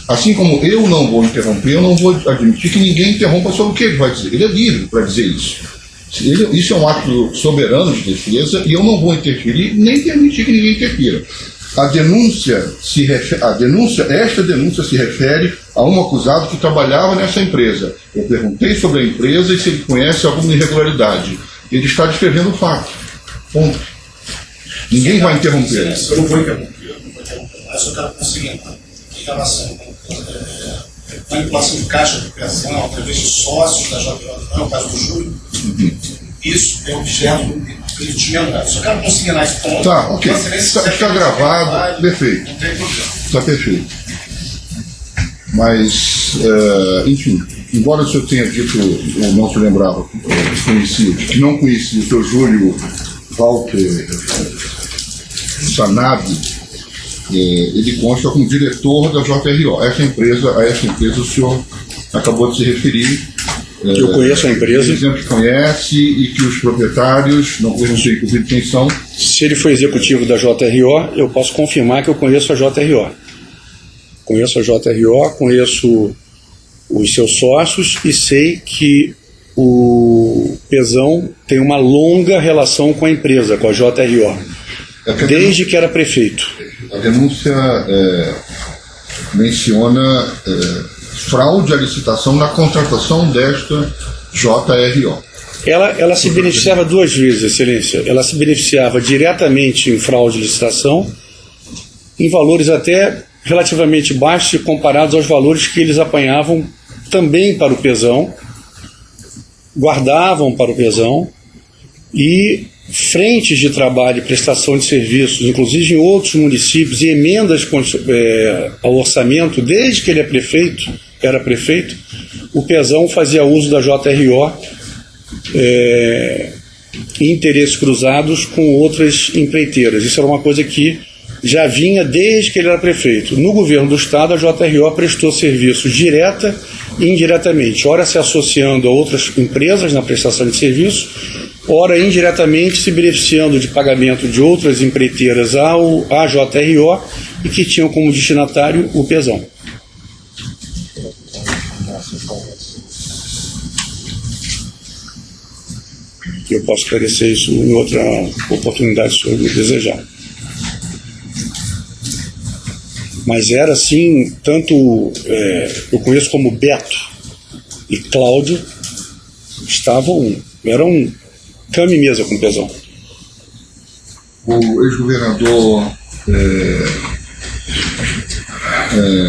S2: Assim como eu não vou interromper, eu não vou admitir que ninguém interrompa sobre o que ele vai dizer. Ele é livre para dizer isso. Isso é um ato soberano de defesa e eu não vou interferir nem permitir que ninguém interfira. Esta denúncia se refere a um acusado que trabalhava nessa empresa. Eu perguntei sobre a empresa e se ele conhece alguma irregularidade. Ele está descrevendo o fato. Ponto. Ninguém vai interromper.
S3: Eu não vou interromper, mas eu quero conseguir em relação à manipulação de caixa de pensão, através de sócios da JRO, no caso do Júlio. Isso é objeto de desmembrar. Só quero consignar esse ponto.
S2: Tá, ok. Está gravado, perfeito.
S3: Não tem problema.
S2: Está perfeito. Mas, enfim, embora o senhor tenha dito, ou não se lembrava, que não conhecia o seu Júlio Walter Sanabi, ele consta como diretor da JRO. A essa empresa o senhor acabou de se referir.
S1: Que eu conheço a empresa.
S2: Dizendo que conhece e que os proprietários, não sei inclusive quem são.
S1: Se ele foi executivo da JRO, eu posso confirmar que eu conheço a JRO. Conheço a JRO, conheço os seus sócios e sei que o Pezão tem uma longa relação com a empresa, com a JRO, desde que era prefeito.
S2: A denúncia menciona fraude à licitação na contratação desta JRO.
S1: Ela se beneficiava duas vezes, Excelência. Ela se beneficiava diretamente em fraude de licitação, em valores até relativamente baixos comparados aos valores que eles apanhavam também para o pesão, guardavam para o pesão, e frentes de trabalho e prestação de serviços, inclusive em outros municípios, e emendas ao orçamento, desde que ele era prefeito, o pesão fazia uso da JRO em interesses cruzados com outras empreiteiras. Isso era uma coisa que já vinha desde que ele era prefeito. No governo do Estado, a JRO prestou serviços direta e indiretamente, ora se associando a outras empresas na prestação de serviço, ora indiretamente se beneficiando de pagamento de outras empreiteiras à JRO e que tinham como destinatário o pesão. Eu posso esclarecer isso em outra oportunidade, se o senhor desejar. Mas era assim, tanto eu conheço como Beto e Cláudio eram cama e mesa com o pesão.
S2: O ex-governador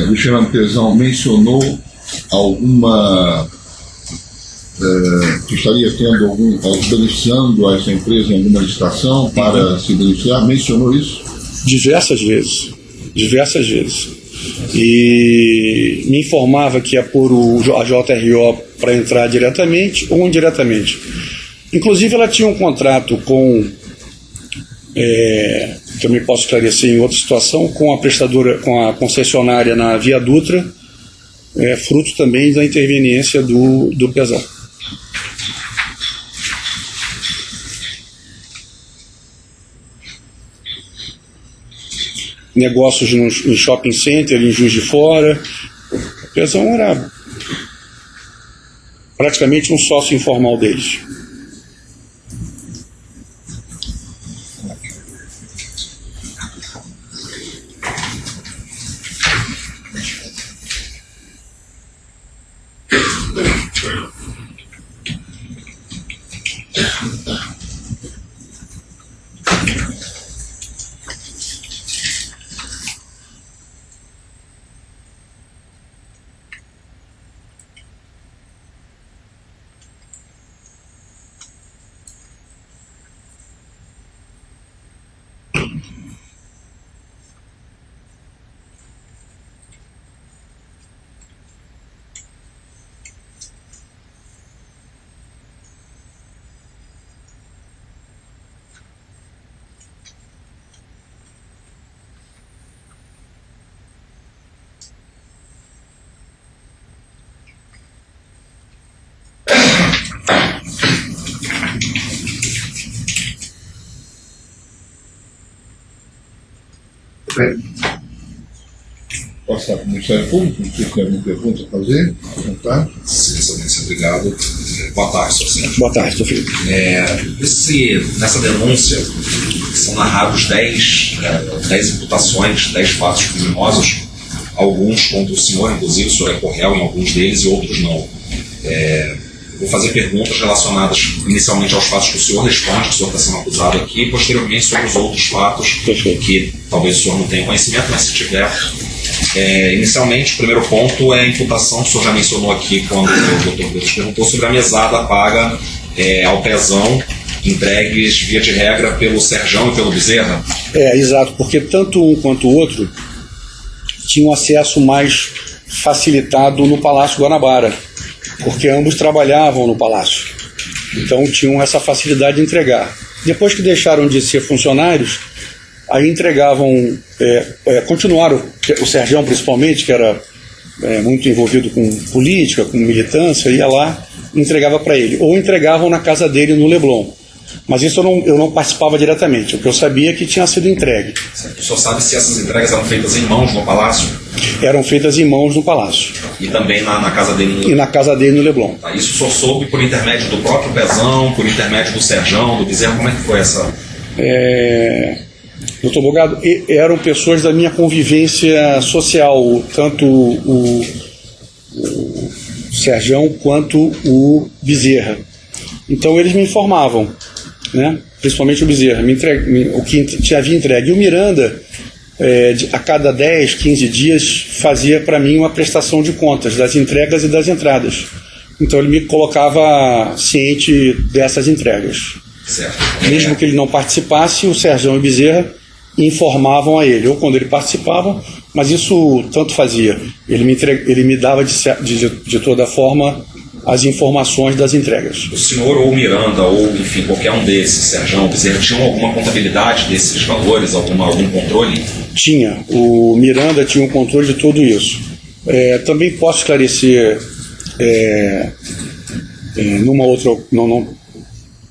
S2: Luiz Fernando Pezão mencionou alguma que estaria tendo beneficiando essa empresa em alguma licitação para se beneficiar? Mencionou isso?
S1: Diversas vezes. E me informava que ia pôr a JRO para entrar diretamente ou indiretamente. Inclusive ela tinha um contrato com, também posso esclarecer em outra situação, com a prestadora, com a concessionária na Via Dutra, fruto também da interveniência do pesão. Negócios em shopping center, em Juiz de Fora. O pesão era praticamente um sócio informal deles.
S2: Passar para o Ministério Público, se tem alguma pergunta a fazer, à vontade.
S4: Sim, excelência, obrigado. Boa tarde, Sr. Sérgio.
S1: Boa tarde, Sr. Felipe.
S4: Nessa denúncia, são narrados 10 imputações, 10 fatos criminosos, alguns contra o senhor, inclusive o senhor é corréu em alguns deles e outros não. Vou fazer perguntas relacionadas inicialmente aos fatos que o senhor responde, que o senhor está sendo acusado aqui, e posteriormente sobre os outros fatos que talvez o senhor não tenha conhecimento, mas se tiver. Inicialmente, o primeiro ponto é a imputação, que o senhor já mencionou aqui quando o doutor Deus perguntou sobre a mesada paga ao pesão, entregues via de regra pelo Serjão e pelo Bezerra.
S1: Exato, porque tanto um quanto o outro tinham acesso mais facilitado no Palácio Guanabara, porque ambos trabalhavam no Palácio, então tinham essa facilidade de entregar. Depois que deixaram de ser funcionários, aí entregavam, continuaram, o Serjão principalmente, que era muito envolvido com política, com militância, ia lá e entregava para ele, ou entregavam na casa dele no Leblon. Mas isso eu não participava diretamente, o que eu sabia é que tinha sido entregue.
S4: O senhor sabe se essas entregas eram feitas em mãos no Palácio?
S1: Eram feitas em mãos no Palácio.
S4: E também na casa dele no Leblon?
S1: E na casa dele no Leblon.
S4: Tá, isso o senhor soube por intermédio do próprio Pezão, por intermédio do Serjão, do Bezerra, como é que foi essa...
S1: Doutor Bogado, eram pessoas da minha convivência social, tanto o Serjão quanto o Bezerra. Então eles me informavam, né? Principalmente o Bezerra, o que havia entregue. E o Miranda, a cada 10, 15 dias, fazia para mim uma prestação de contas das entregas e das entradas. Então ele me colocava ciente dessas entregas.
S4: Certo.
S1: Mesmo que ele não participasse, o Serjão e o Bezerra informavam a ele, ou quando ele participava, mas isso tanto fazia. Ele me dava de toda forma as informações das entregas.
S4: O senhor ou o Miranda, ou enfim, qualquer um desses, Serjão, Bezerra, tinham alguma contabilidade desses valores, algum controle?
S1: Tinha. O Miranda tinha um controle de tudo isso. Também posso esclarecer numa outra...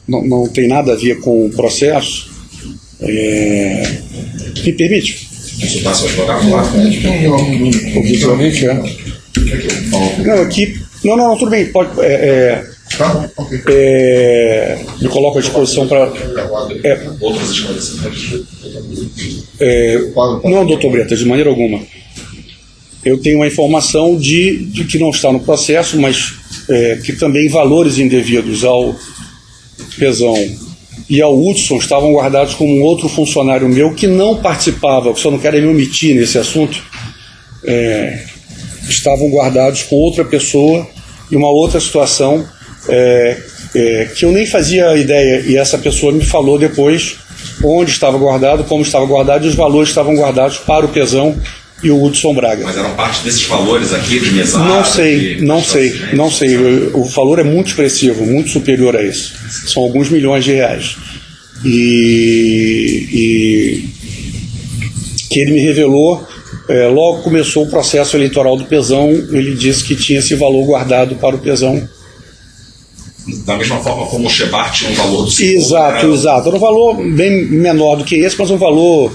S1: Não tem nada a ver com o processo. Me permite?
S4: Consultar seu advogado lá?
S1: Objetivamente, Não, aqui... Não, tudo bem. Pode... me coloco à disposição para...
S4: Outros esclarecimentos?
S1: Não, doutor Bretas, de maneira alguma. Eu tenho uma informação de que não está no processo, mas que também valores indevidos ao Pezão e ao Hudson estavam guardados como um outro funcionário meu que não participava, só não quero me omitir nesse assunto, estavam guardados com outra pessoa e uma outra situação que eu nem fazia ideia, e essa pessoa me falou depois onde estava guardado, como estava guardado, e os valores estavam guardados para o Pezão e o Hudson Braga.
S4: Mas eram parte desses valores aqui de mesada?
S1: Não sei. O valor é muito expressivo, muito superior a isso. São alguns milhões de reais. E que ele me revelou, logo começou o processo eleitoral do Pezão, ele disse que tinha esse valor guardado para o Pezão.
S4: Da mesma forma como o Shebar tinha um valor do senhor.
S1: Exato. Era um valor bem menor do que esse, mas um valor...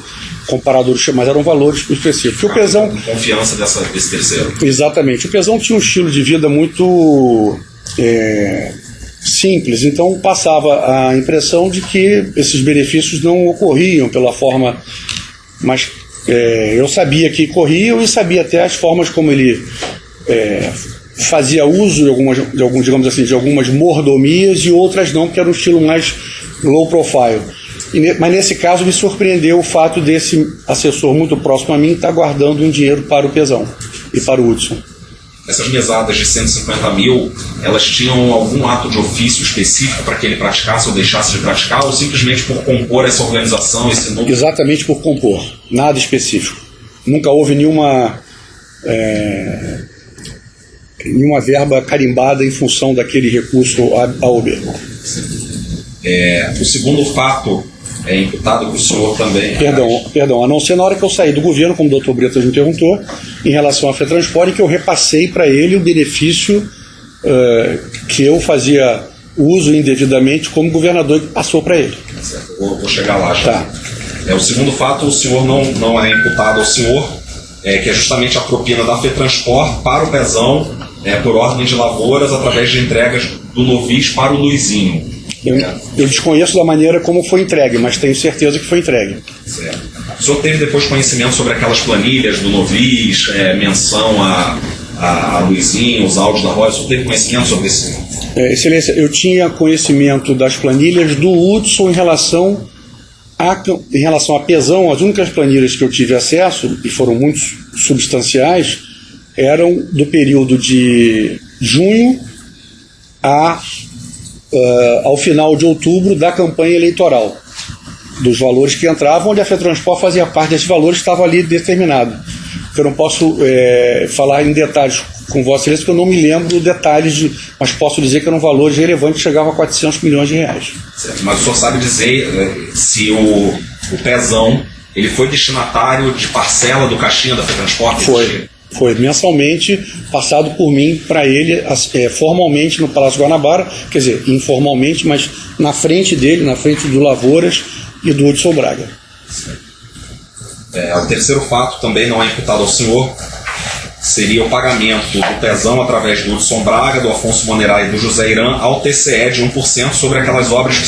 S1: comparado ao Shebar, mas era um valor específico. O Pezão,
S4: com confiança desse terceiro.
S1: Exatamente. O Pezão tinha um estilo de vida muito simples, então passava a impressão de que esses benefícios não ocorriam pela forma, mas eu sabia que corriam e sabia até as formas como ele fazia uso de algumas mordomias e outras não, porque era um estilo mais low profile. Mas nesse caso me surpreendeu o fato desse assessor muito próximo a mim estar guardando um dinheiro para o Pezão e para o Hudson.
S4: Essas mesadas de 150 mil, elas tinham algum ato de ofício específico para que ele praticasse ou deixasse de praticar, ou simplesmente por compor essa organização, esse número?
S1: Exatamente por compor, nada específico. Nunca houve nenhuma verba carimbada em função daquele recurso a OB.
S4: O segundo fato é imputado para o senhor também.
S1: Perdão, a não ser na hora que eu saí do governo, como o doutor Bretas me perguntou, em relação à FETransport, que eu repassei para ele o benefício que eu fazia uso indevidamente como governador, que passou para ele.
S4: Certo. Vou chegar lá já.
S1: Tá.
S4: O segundo fato, o senhor não é imputado ao senhor, que é justamente a propina da FETransport para o Pezão, por ordem de lavouras, através de entregas do Novis para o Luizinho.
S1: Eu desconheço da maneira como foi entregue, mas tenho certeza que foi entregue.
S4: Certo. O senhor teve depois conhecimento sobre aquelas planilhas do Novis, menção a Luizinho, os áudios da Rosa? O senhor teve conhecimento sobre isso?
S1: Excelência, eu tinha conhecimento das planilhas do Hudson em relação a Pezão. As únicas planilhas que eu tive acesso, e foram muito substanciais, eram do período de junho ao final de outubro da campanha eleitoral, dos valores que entravam, onde a FETransport fazia parte desses valores, estava ali determinado. Eu não posso falar em detalhes com Vossa Excelência, porque eu não me lembro detalhes, mas posso dizer que eram valores relevantes que chegavam a 400 milhões de reais.
S4: Certo. Mas o senhor sabe dizer se o Pezão ele foi destinatário de parcela do caixinha da FETransport?
S1: Foi mensalmente passado por mim para ele, formalmente no Palácio Guanabara, quer dizer, informalmente, mas na frente dele, na frente do Lavouras e do Hudson Braga.
S4: O terceiro fato também não é imputado ao senhor, seria o pagamento do Pezão através do Hudson Braga, do Afonso Monerá e do José Irã ao TCE de 1% sobre aquelas obras que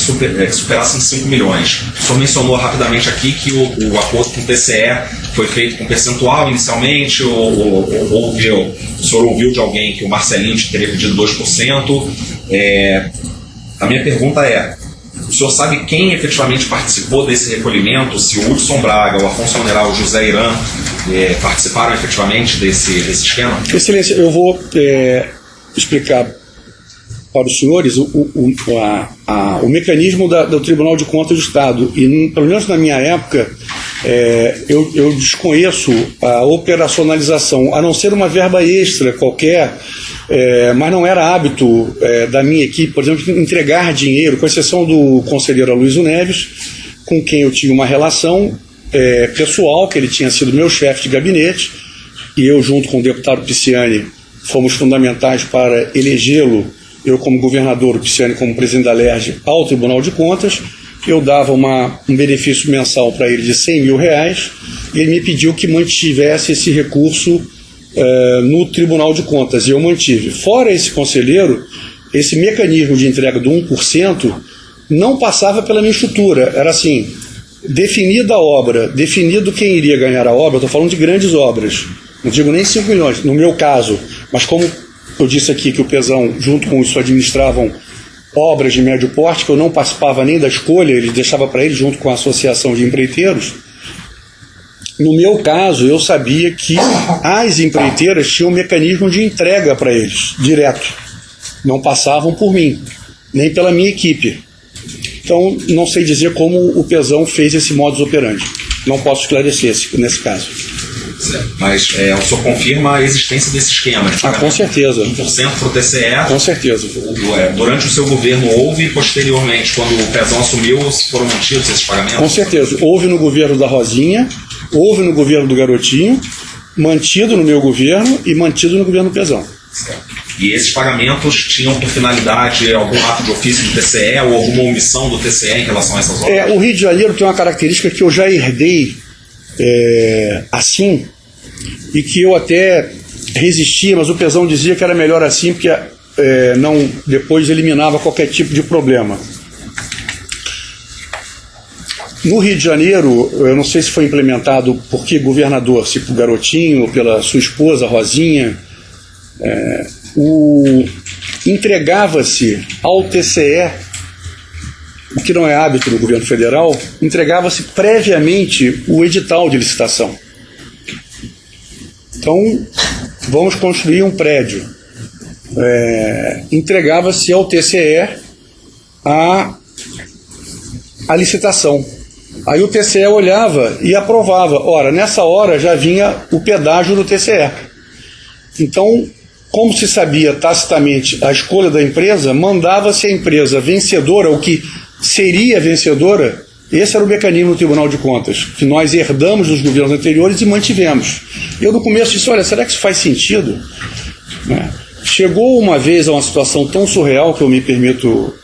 S4: superassem 5 milhões. O senhor mencionou rapidamente aqui que o acordo com o TCE foi feito com percentual inicialmente, ou o senhor ouviu de alguém que o Marcelinho teria pedido 2%? A minha pergunta é, o senhor sabe quem efetivamente participou desse recolhimento? Se o Hudson Braga, o Afonso Moneral, o José Irã participaram efetivamente desse esquema?
S1: Excelência, eu vou explicar para os senhores o mecanismo do Tribunal de Contas do Estado. E, pelo menos na minha época, eu desconheço a operacionalização, a não ser uma verba extra qualquer, mas não era hábito da minha equipe, por exemplo, entregar dinheiro, com exceção do conselheiro Aloysio Neves, com quem eu tinha uma relação pessoal, que ele tinha sido meu chefe de gabinete, e eu, junto com o deputado Pisciani, fomos fundamentais para elegê-lo, eu como governador, o Pisciani como presidente da LERJ, ao Tribunal de Contas. Eu dava um benefício mensal para ele de R$100 mil, e ele me pediu que mantivesse esse recurso no Tribunal de Contas, e eu mantive. Fora esse conselheiro, esse mecanismo de entrega do 1% não passava pela minha estrutura. Era assim, definida a obra, definido quem iria ganhar a obra. Estou falando de grandes obras, não digo nem 5 milhões, no meu caso, mas como eu disse aqui que o Pezão, junto com isso, administravam obras de médio porte, que eu não participava nem da escolha, ele deixava para ele junto com a associação de empreiteiros. No meu caso, eu sabia que as empreiteiras tinham um mecanismo de entrega para eles, direto. Não passavam por mim, nem pela minha equipe. Então, não sei dizer como o Pezão fez esse modus operandi. Não posso esclarecer nesse caso.
S4: Mas o senhor confirma a existência desse esquema?
S1: Com certeza.
S4: 1% para o TCE?
S1: Com certeza.
S4: Durante o seu governo houve, e posteriormente, quando o Pezão assumiu, foram mantidos esses pagamentos? Com
S1: certeza. Houve no governo da Rosinha, houve no governo do Garotinho, mantido no meu governo e mantido no governo do Pezão.
S4: Certo. E esses pagamentos tinham por finalidade algum ato de ofício do TCE ou alguma omissão do TCE em relação a essas obras?
S1: O Rio de Janeiro tem uma característica que eu já herdei assim, e que eu até resistia, mas o Pezão dizia que era melhor assim, porque não depois eliminava qualquer tipo de problema. No Rio de Janeiro, eu não sei se foi implementado por que governador, se por Garotinho ou pela sua esposa Rosinha, entregava-se ao TCE, o que não é hábito no governo federal, entregava-se previamente o edital de licitação. Então, vamos construir um prédio. Entregava-se ao TCE a licitação. Aí o TCE olhava e aprovava. Ora, nessa hora já vinha o pedágio do TCE. Então, como se sabia tacitamente a escolha da empresa, mandava-se a empresa vencedora, o que seria vencedora. Esse era o mecanismo do Tribunal de Contas, que nós herdamos dos governos anteriores e mantivemos. Eu no começo disse, olha, será que isso faz sentido? Chegou uma vez a uma situação tão surreal que eu me permito,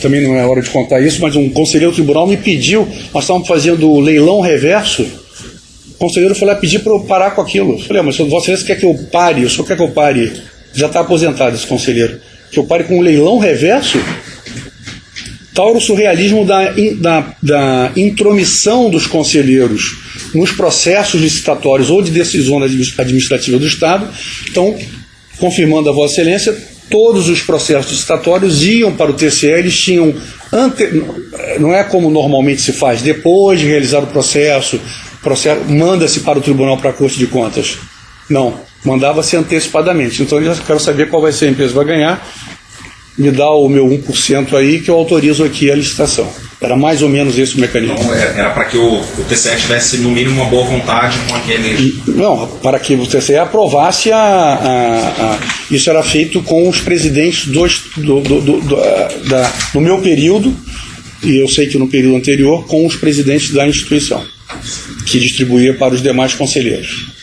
S1: também não é hora de contar isso, mas um conselheiro do tribunal me pediu, nós estávamos fazendo leilão reverso, o conselheiro foi lá pedir para eu parar com aquilo. Eu falei, mas você quer que eu pare? O senhor quer que eu pare? Já está aposentado esse conselheiro. Que eu pare com um leilão reverso? Tal era o surrealismo da intromissão dos conselheiros nos processos licitatórios ou de decisão administrativa do Estado. Então, confirmando a Vossa Excelência, todos os processos licitatórios iam para o TCE, eles tinham, não é como normalmente se faz, depois de realizar o processo manda-se para o tribunal, para a Corte de Contas. Não, mandava-se antecipadamente. Então eu já quero saber qual vai ser a empresa que vai ganhar, me dá o meu 1% aí que eu autorizo aqui a licitação. Era mais ou menos esse o mecanismo.
S4: Então, era para que o TCE tivesse no mínimo uma boa vontade com aqueles...
S1: Não, para que o TCE aprovasse isso era feito com os presidentes no meu período, e eu sei que no período anterior, com os presidentes da instituição, que distribuía para os demais conselheiros.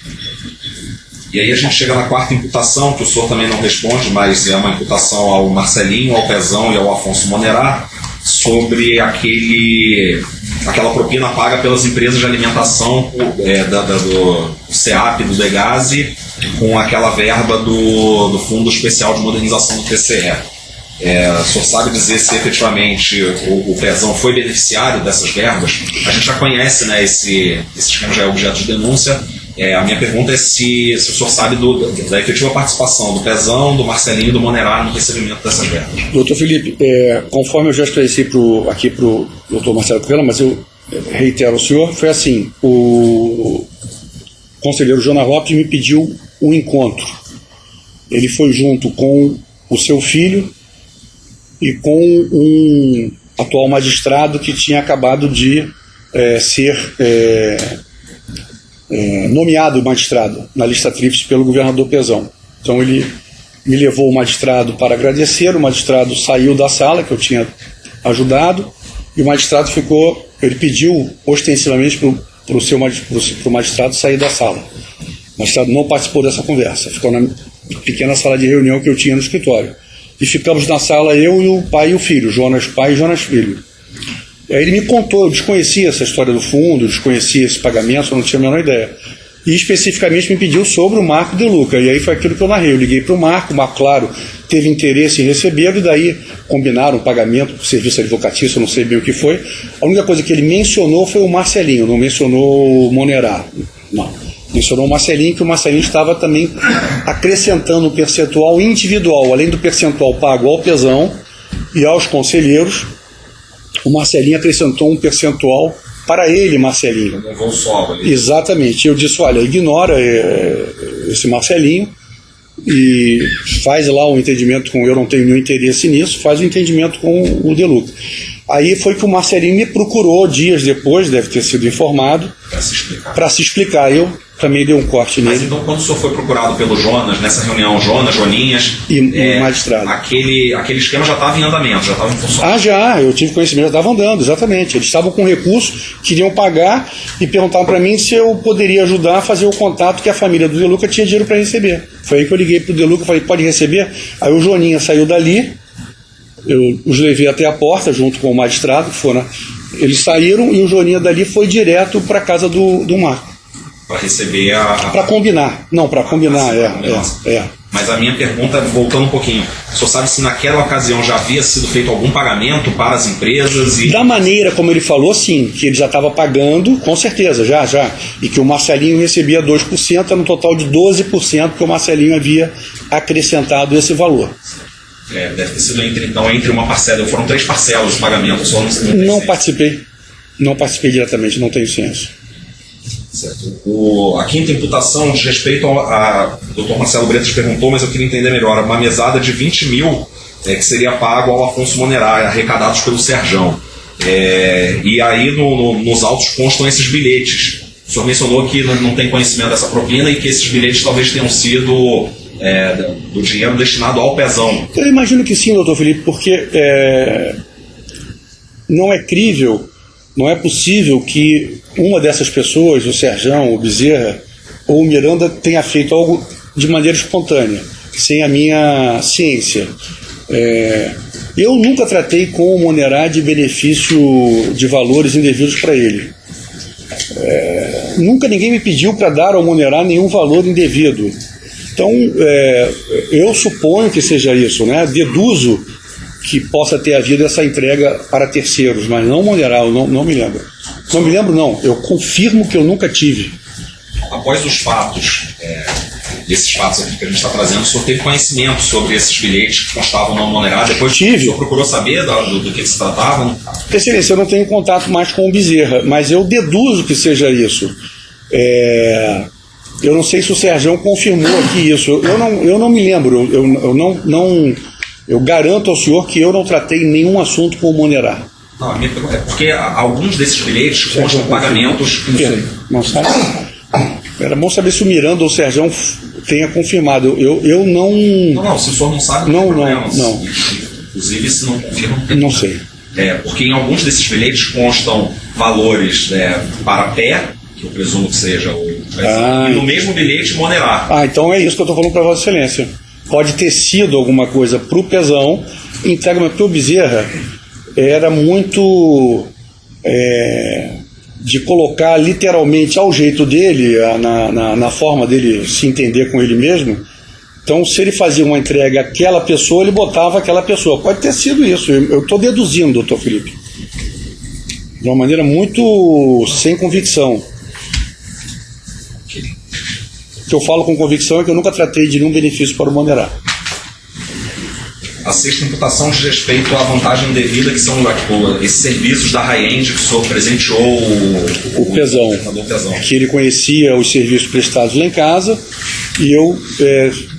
S4: E aí a gente chega na quarta imputação, que o senhor também não responde, mas é uma imputação ao Marcelinho, ao Pezão e ao Afonso Monerá, sobre aquela propina paga pelas empresas de alimentação do CEAP, do Degase, com aquela verba do Fundo Especial de Modernização do TCE. O senhor sabe dizer se efetivamente o Pezão foi beneficiário dessas verbas? A gente já conhece, né, esse esquema já é objeto de denúncia. A minha pergunta é se o senhor sabe da efetiva participação do Pezão, do Marcelinho e do Monerá no recebimento dessas verbas.
S1: Doutor Felipe, conforme eu já esclareci aqui para o doutor Marcelo Crivella, mas eu reitero ao senhor, foi assim: o conselheiro Jonas Lopes me pediu um encontro. Ele foi junto com o seu filho e com um atual magistrado que tinha acabado de ser nomeado magistrado na lista tríplice pelo governador Pezão. Então ele me levou o magistrado para agradecer, o magistrado saiu da sala que eu tinha ajudado e o magistrado ele pediu ostensivamente para o magistrado sair da sala. O magistrado não participou dessa conversa, ficou na pequena sala de reunião que eu tinha no escritório. E ficamos na sala, eu e o pai e o filho, Jonas pai e Jonas filho. E aí ele me contou, eu desconhecia essa história do fundo, desconhecia esse pagamento, eu não tinha a menor ideia. E especificamente me pediu sobre o Marco De Luca. E aí foi aquilo que eu narrei. Eu liguei para o Marco, claro, teve interesse em receber, e daí combinaram o pagamento por serviço advocatício, eu não sei bem o que foi. A única coisa que ele mencionou foi o Marcelinho, não mencionou o Monerá. Não. Mencionou o Marcelinho, que o Marcelinho estava também acrescentando um percentual individual, além do percentual pago ao Pezão e aos conselheiros. O Marcelinho acrescentou um percentual para ele, Marcelinho.
S4: Um voo solo ali.
S1: Exatamente. Eu disse, olha, ignora esse Marcelinho e faz lá um entendimento com... Eu não tenho nenhum interesse nisso, faz um entendimento com o De Luca. Aí foi que o Marcelinho me procurou dias depois, deve ter sido informado, para se explicar. Eu também dei um corte nele.
S4: Mas então, quando o senhor foi procurado pelo Jonas, nessa reunião, Joninhas...
S1: E o magistrado.
S4: Aquele esquema já estava em andamento, já estava em função.
S1: Já, eu tive conhecimento, já estava andando, exatamente. Eles estavam com recurso, queriam pagar e perguntaram para mim se eu poderia ajudar a fazer o contato que a família do De Luca tinha dinheiro para receber. Foi aí que eu liguei para o De Luca e falei, pode receber? Aí o Joninha saiu dali, eu os levei até a porta junto com o magistrado, eles saíram e o Joninha dali foi direto para a casa do Marco.
S4: Para receber
S1: Para combinar. Não, para combinar,
S4: Mas a minha pergunta, voltando um pouquinho, o senhor sabe se naquela ocasião já havia sido feito algum pagamento para as empresas?
S1: Da maneira como ele falou, sim, que ele já estava pagando, com certeza, já. E que o Marcelinho recebia 2%, no total de 12%, que o Marcelinho havia acrescentado esse valor.
S4: Deve ter sido entre uma parcela, foram 3 parcelas de pagamento. Só
S1: não participei diretamente, não tenho ciência.
S4: Certo. A quinta imputação diz respeito o doutor Marcelo Bretas perguntou, mas eu queria entender melhor, uma mesada de 20 mil que seria pago ao Afonso Monerá, arrecadados pelo Serjão. E aí nos autos constam esses bilhetes. O senhor mencionou que não tem conhecimento dessa propina e que esses bilhetes talvez tenham sido do dinheiro destinado ao Pezão.
S1: Eu imagino que sim, doutor Felipe, porque não é crível, não é possível que uma dessas pessoas, o Serjão, o Bezerra ou o Miranda, tenha feito algo de maneira espontânea, sem a minha ciência. Eu nunca tratei com o Monerá de benefício de valores indevidos para ele. Nunca ninguém me pediu para dar ao Monerá nenhum valor indevido. Então, eu suponho que seja isso, né? Deduzo que possa ter havido essa entrega para terceiros, mas não Monerá, eu não me lembro. Não me lembro, não. Eu confirmo que eu nunca tive.
S4: Após os fatos, desses fatos aqui que a gente está trazendo, o senhor teve conhecimento sobre esses bilhetes que constavam no Monerá? Depois
S1: tive.
S4: O senhor procurou saber do que se tratava?
S1: Excelência, eu não tenho contato mais com o Bezerra, mas eu deduzo que seja isso. Eu não sei se o Serjão confirmou aqui isso. Eu não me lembro. Eu garanto ao senhor que eu não tratei nenhum assunto com o Monerá.
S4: Não, a minha pergunta é porque alguns desses bilhetes constam pagamentos.
S1: Não sabe? Era bom saber se o Miranda ou o Serjão tenha confirmado. Eu não.
S4: Não, se o senhor não sabe,
S1: não.
S4: Inclusive, se não confirma.
S1: Não sei.
S4: Porque em alguns desses bilhetes constam valores para pé, que eu presumo que seja e no mesmo bilhete Monerá.
S1: Então é isso que eu estou falando para Vossa Excelência. Pode ter sido alguma coisa para o Pezão, entrega, mas para o Bezerra era muito de colocar literalmente ao jeito dele, na forma dele se entender com ele mesmo, Então, se ele fazia uma entrega àquela pessoa, ele botava aquela pessoa. Pode ter sido isso. Eu estou deduzindo, doutor Felipe. De uma maneira muito sem convicção. O que eu falo com convicção é que eu nunca tratei de nenhum benefício para o Monerá.
S4: A sexta imputação diz respeito à vantagem indevida, que são esses serviços da High-End que o senhor presenteou
S1: O Pezão. Que ele conhecia os serviços prestados lá em casa e eu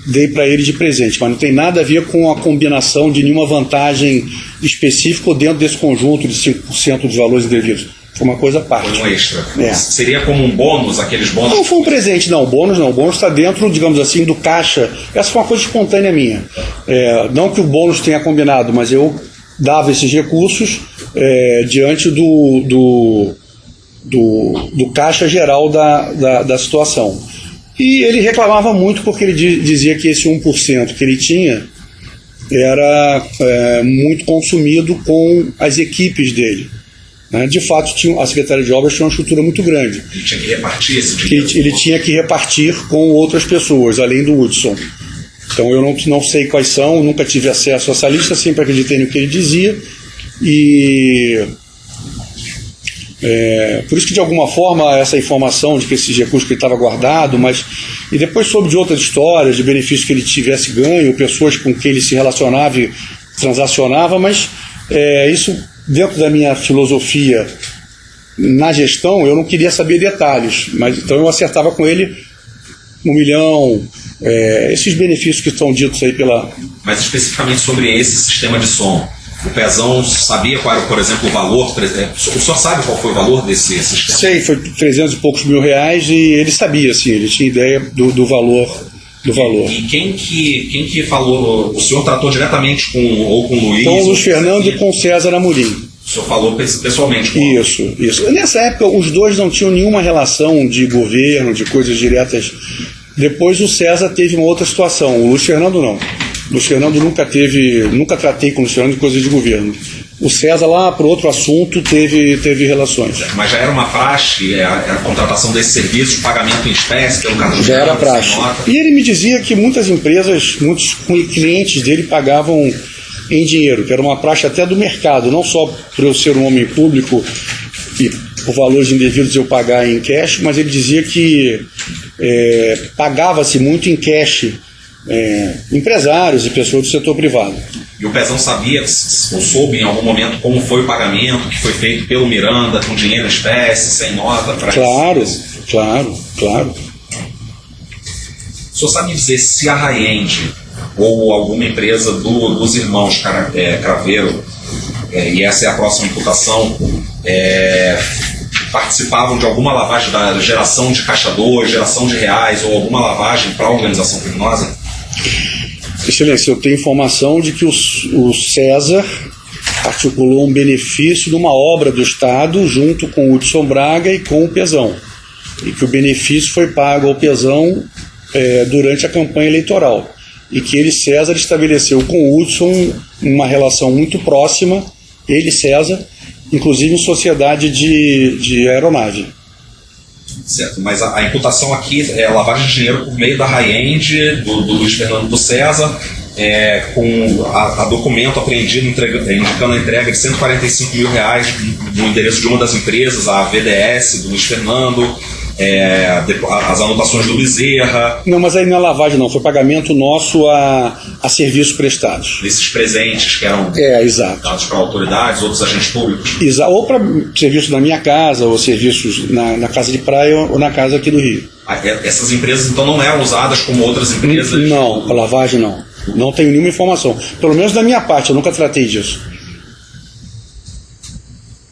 S1: dei para ele de presente. Mas não tem nada a ver com a combinação de nenhuma vantagem específica dentro desse conjunto de 5% dos valores indevidos. Foi uma coisa à parte.
S4: Foi um extra.
S1: É.
S4: Seria como um bônus, aqueles bônus?
S1: Não foi um presente, não. O bônus não. O bônus está dentro, digamos assim, do caixa. Essa foi uma coisa espontânea minha. Não que o bônus tenha combinado, mas eu dava esses recursos diante do caixa geral da situação. E ele reclamava muito porque ele dizia que esse 1% que ele tinha era muito consumido com as equipes dele. De fato, a Secretaria de Obras tinha uma estrutura muito grande.
S4: Ele tinha que repartir esse dinheiro.
S1: Ele tinha que repartir com outras pessoas, além do Hudson. Então eu não sei quais são, nunca tive acesso a essa lista, sempre acreditei no que ele dizia. E por isso que, de alguma forma, essa informação de que esses recursos que ele estava guardado, e depois soube de outras histórias, de benefícios que ele tivesse ganho, pessoas com quem ele se relacionava e transacionava, mas isso, dentro da minha filosofia na gestão, eu não queria saber detalhes, mas então eu acertava com ele 1 milhão, esses benefícios que estão ditos aí pela...
S4: Mas especificamente sobre esse sistema de som, o Pezão sabia qual era, por exemplo, o valor? O senhor sabe qual foi o valor desse sistema?
S1: Sei, foi 300 e poucos mil reais, e ele sabia, sim, ele tinha ideia do valor.
S4: E quem que falou? O senhor tratou diretamente com o Luiz?
S1: Com o Luiz Fernando e com o César Amorim.
S4: O senhor falou pessoalmente com
S1: Isso. Nessa época, os dois não tinham nenhuma relação de governo, de coisas diretas. Depois o César teve uma outra situação, o Luiz Fernando não. O Luiz Fernando nunca tratei com o Luiz Fernando de coisas de governo. O César, lá por outro assunto, teve relações.
S4: Mas já era uma praxe a contratação desse serviço, pagamento em espécie, pelo cartão de
S1: já era praxe. E ele me dizia que muitos clientes dele pagavam em dinheiro, que era uma praxe até do mercado, não só por eu ser um homem público e por valores indevidos eu pagar em cash, mas ele dizia que pagava-se muito em cash empresários e pessoas do setor privado.
S4: E o Pezão sabia, ou soube em algum momento, como foi o pagamento que foi feito pelo Miranda, com dinheiro em espécie, sem nota?
S1: Claro.
S4: O senhor sabe dizer se a High-End ou alguma empresa dos irmãos Craveiro, e essa é a próxima imputação, participavam de alguma lavagem da geração de caixa 2, geração de reais, ou alguma lavagem para a organização criminosa?
S1: Excelência, eu tenho informação de que o César articulou um benefício de uma obra do Estado junto com o Hudson Braga e com o Pezão, e que o benefício foi pago ao Pezão durante a campanha eleitoral, e que César, estabeleceu com o Hudson uma relação muito próxima, ele, César, inclusive em sociedade de aeronave.
S4: Certo, mas a imputação aqui é lavagem de dinheiro por meio da High-End, do Luiz Fernando do César, com a documento apreendido indicando a entrega de 145 mil reais no endereço de uma das empresas, a VDS do Luiz Fernando, as anotações do Bezerra.
S1: Não, mas aí não é lavagem não, foi pagamento nosso a serviços prestados.
S4: Esses presentes que eram dados para autoridades, outros agentes públicos.
S1: Ou para serviços na minha casa, ou serviços na casa de praia, ou na casa aqui do Rio.
S4: Essas empresas então não eram usadas como outras empresas?
S1: Não, a lavagem não. Não tenho nenhuma informação. Pelo menos da minha parte, eu nunca tratei disso.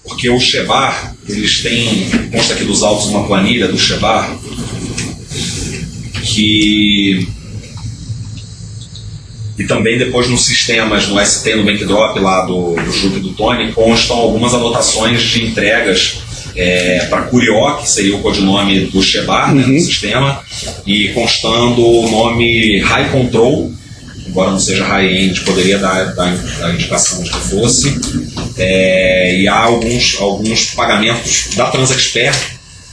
S4: Porque o Shebar, eles têm, consta aqui dos autos uma planilha do Shebar, e também depois nos sistemas, no ST, no Bankdrop lá do Juca e do Tony, constam algumas anotações de entregas para Curió, que seria o codinome do Shebar, no sistema, e constando o nome High Control, embora não seja High-End, poderia dar a indicação de que fosse. E há alguns pagamentos da Transexpert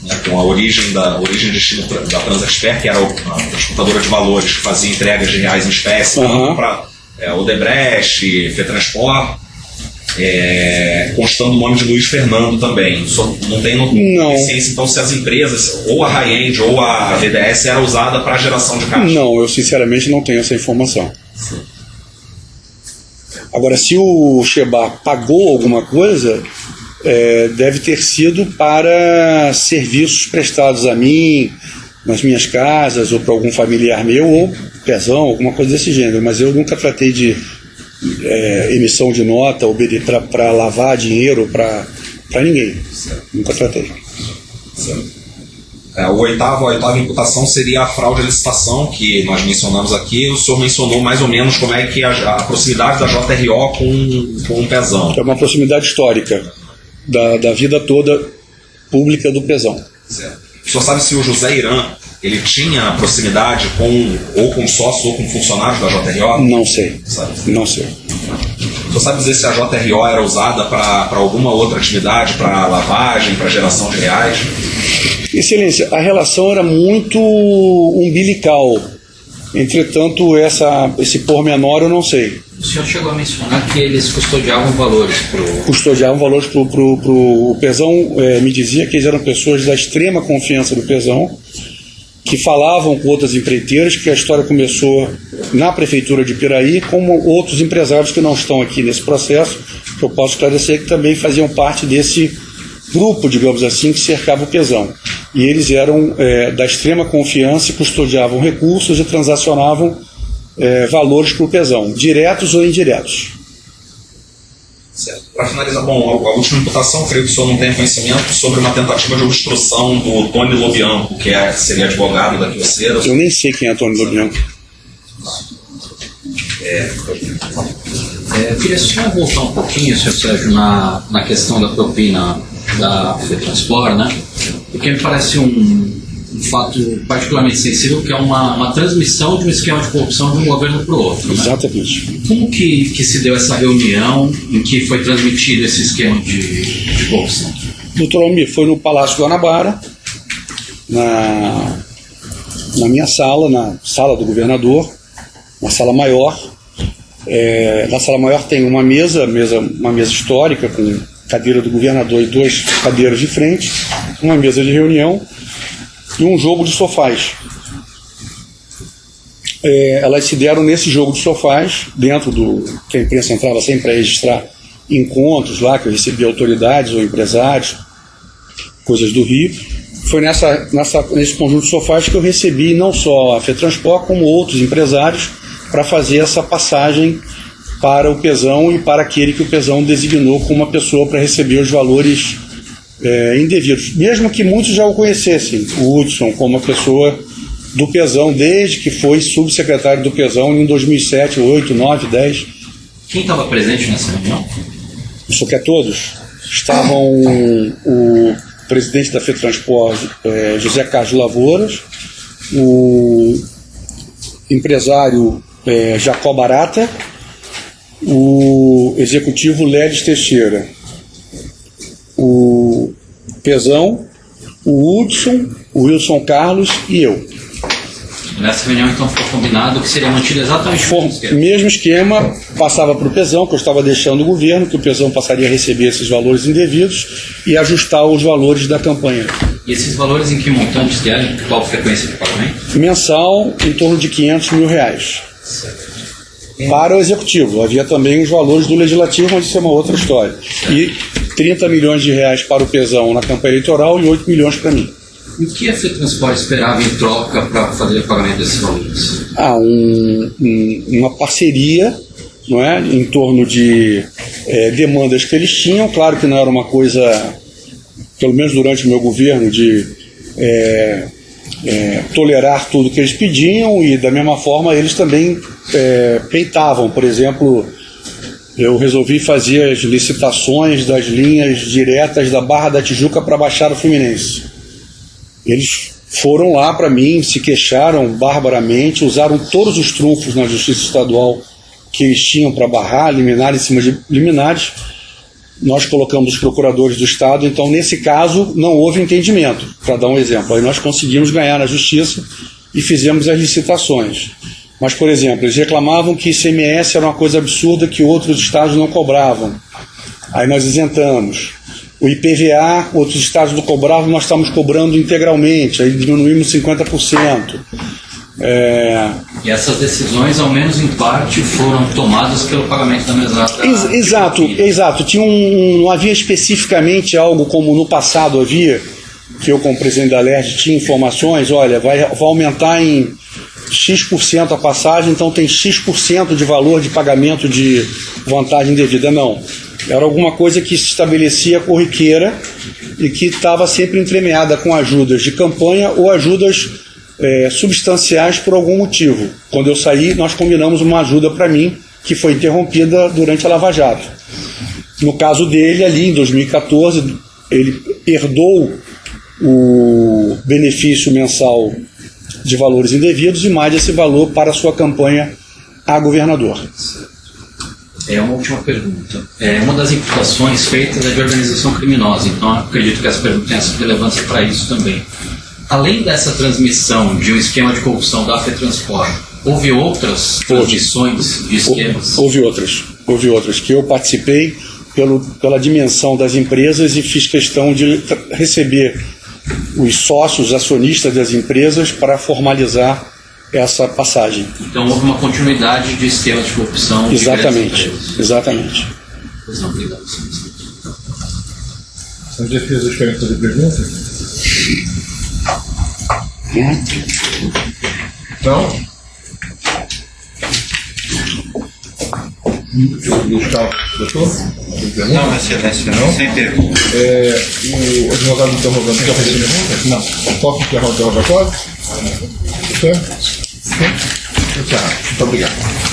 S4: né, com a origem e destino da Transexpert, que era a transportadora de valores, que fazia entregas de reais em espécie, para Odebrecht, Fetransport, constando o nome de Luiz Fernando também. Só não tem ciência, então, se as empresas, ou a High-End ou a VDS, era usada para geração de caixa.
S1: Não, eu sinceramente não tenho essa informação. Agora, se o Shebar pagou alguma coisa, deve ter sido para serviços prestados a mim, nas minhas casas, ou para algum familiar meu, ou Pezão, alguma coisa desse gênero. Mas eu nunca tratei de emissão de nota ou para lavar dinheiro para ninguém.
S4: Certo.
S1: Nunca tratei.
S4: Certo. A oitava imputação seria a fraude à licitação, que nós mencionamos aqui. O senhor mencionou mais ou menos como é que a proximidade da JRO com o Pezão.
S1: É uma proximidade histórica da vida toda pública do Pezão.
S4: Certo. O senhor sabe se o José Irã ele tinha proximidade ou com sócios ou com funcionários da JRO?
S1: Não sei.
S4: Sabe?
S1: Não sei.
S4: O senhor sabe dizer se a JRO era usada para alguma outra atividade, para lavagem, para geração de reais?
S1: Excelência, a relação era muito umbilical. Entretanto, esse pormenor eu não sei.
S5: O senhor chegou a mencionar que eles custodiavam valores
S1: o Pezão. Me dizia que eles eram pessoas da extrema confiança do Pezão, que falavam com outras empreiteiras, que a história começou na prefeitura de Piraí, como outros empresários que não estão aqui nesse processo, que eu posso esclarecer, que também faziam parte desse grupo, digamos assim, que cercava o Pezão. E eles eram da extrema confiança e custodiavam recursos e transacionavam valores para o Pezão, diretos ou indiretos.
S4: Certo. Para finalizar, bom, a última imputação, creio que o senhor não tenha conhecimento sobre uma tentativa de obstrução do Tony Lobianco, que seria advogado da Quioceira.
S1: Eu nem sei quem é Tony Lobianco.
S5: Eu queria só voltar um pouquinho, senhor Sérgio, na questão da propina da Fetransport, né? Porque me parece um fato particularmente sensível, que é uma transmissão de um esquema de corrupção de um governo para o outro. Né?
S1: Exatamente.
S5: Como que se deu essa reunião em que foi transmitido esse esquema de corrupção?
S1: Doutor Almir, foi no Palácio Guanabara, na minha sala, na sala do governador, na sala maior. Na sala maior tem uma mesa histórica com cadeira do governador e 2 cadeiras de frente, uma mesa de reunião e um jogo de sofás. Elas se deram nesse jogo de sofás, dentro que a imprensa entrava sempre para registrar encontros lá, que eu recebia autoridades ou empresários, coisas do Rio. Foi nesse conjunto de sofás que eu recebi não só a Fetransport, como outros empresários, para fazer essa passagem para o Pezão e para aquele que o Pezão designou como uma pessoa para receber os valores indevidos. Mesmo que muitos já o conhecessem, o Hudson, como uma pessoa do Pezão, desde que foi subsecretário do Pezão em 2007, 2008, 2009, 2010.
S5: Quem estava presente nessa reunião?
S1: Isso que é todos. Estavam o presidente da Fetransport, José Carlos Lavouras, o empresário Jacó Barata, o executivo Ledes Teixeira, o Pezão, o Hudson, o Wilson Carlos e eu.
S5: Nessa reunião, então, foi combinado que seria mantido exatamente
S1: o mesmo esquema, passava para o Pezão, que eu estava deixando o governo, que o Pezão passaria a receber esses valores indevidos e ajustar os valores da campanha.
S5: E esses valores em que montantes que eram? Qual frequência de pagamento?
S1: Mensal, em torno de R$500 mil.
S5: Certo.
S1: Para o executivo. Havia também os valores do legislativo, mas isso é uma outra história. E R$30 milhões para o Pezão na campanha eleitoral e 8 milhões para mim.
S5: E o que a Fetransport esperava em troca para fazer o pagamento desses valores?
S1: Uma parceria, não é, em torno de demandas que eles tinham. Claro que não era uma coisa, pelo menos durante o meu governo, de tolerar tudo que eles pediam, e da mesma forma eles também peitavam. Por exemplo, eu resolvi fazer as licitações das linhas diretas da Barra da Tijuca para a Baixada Fluminense. Eles foram lá para mim, se queixaram barbaramente, usaram todos os trunfos na Justiça Estadual que eles tinham para barrar, liminar em cima de liminares, nós colocamos os procuradores do Estado, então nesse caso não houve entendimento, para dar um exemplo. Aí nós conseguimos ganhar na Justiça e fizemos as licitações. Mas, por exemplo, eles reclamavam que ICMS era uma coisa absurda que outros estados não cobravam. Aí nós isentamos. O IPVA, outros estados não cobravam, nós estamos cobrando integralmente, aí diminuímos 50%.
S5: E essas decisões, ao menos em parte, foram tomadas pelo pagamento da mesada.
S1: Exato. Não havia especificamente algo como no passado havia, que eu, como presidente da LERJ, tinha informações, olha, vai aumentar em X% a passagem, então tem X% de valor de pagamento de vantagem devida. Não. Era alguma coisa que se estabelecia corriqueira e que estava sempre entremeada com ajudas de campanha ou ajudas substanciais por algum motivo. Quando eu saí, nós combinamos uma ajuda para mim, que foi interrompida durante a Lava Jato. No caso dele, ali em 2014, ele herdou o benefício mensal de valores indevidos e mais esse valor para a sua campanha a governador.
S5: Uma última pergunta. Uma das imputações feitas é de organização criminosa, então acredito que essa pergunta tenha relevância para isso também. Além dessa transmissão de um esquema de corrupção da FETransport, houve outras transmissões de esquemas?
S1: Houve outras que eu participei pela dimensão das empresas e fiz questão de receber os sócios acionistas das empresas para formalizar essa passagem.
S5: Então houve uma continuidade de esquema de corrupção.
S1: Exatamente.
S5: Pois não, obrigado.
S2: As defesas querem fazer perguntas? Não? Gustavo, doutor?
S6: Não, excelência, não. Sem pergunta.
S2: O advogado interrogante quer fazer pergunta? Não. Posso encerrar o interrogatório? Certo? Muito obrigado.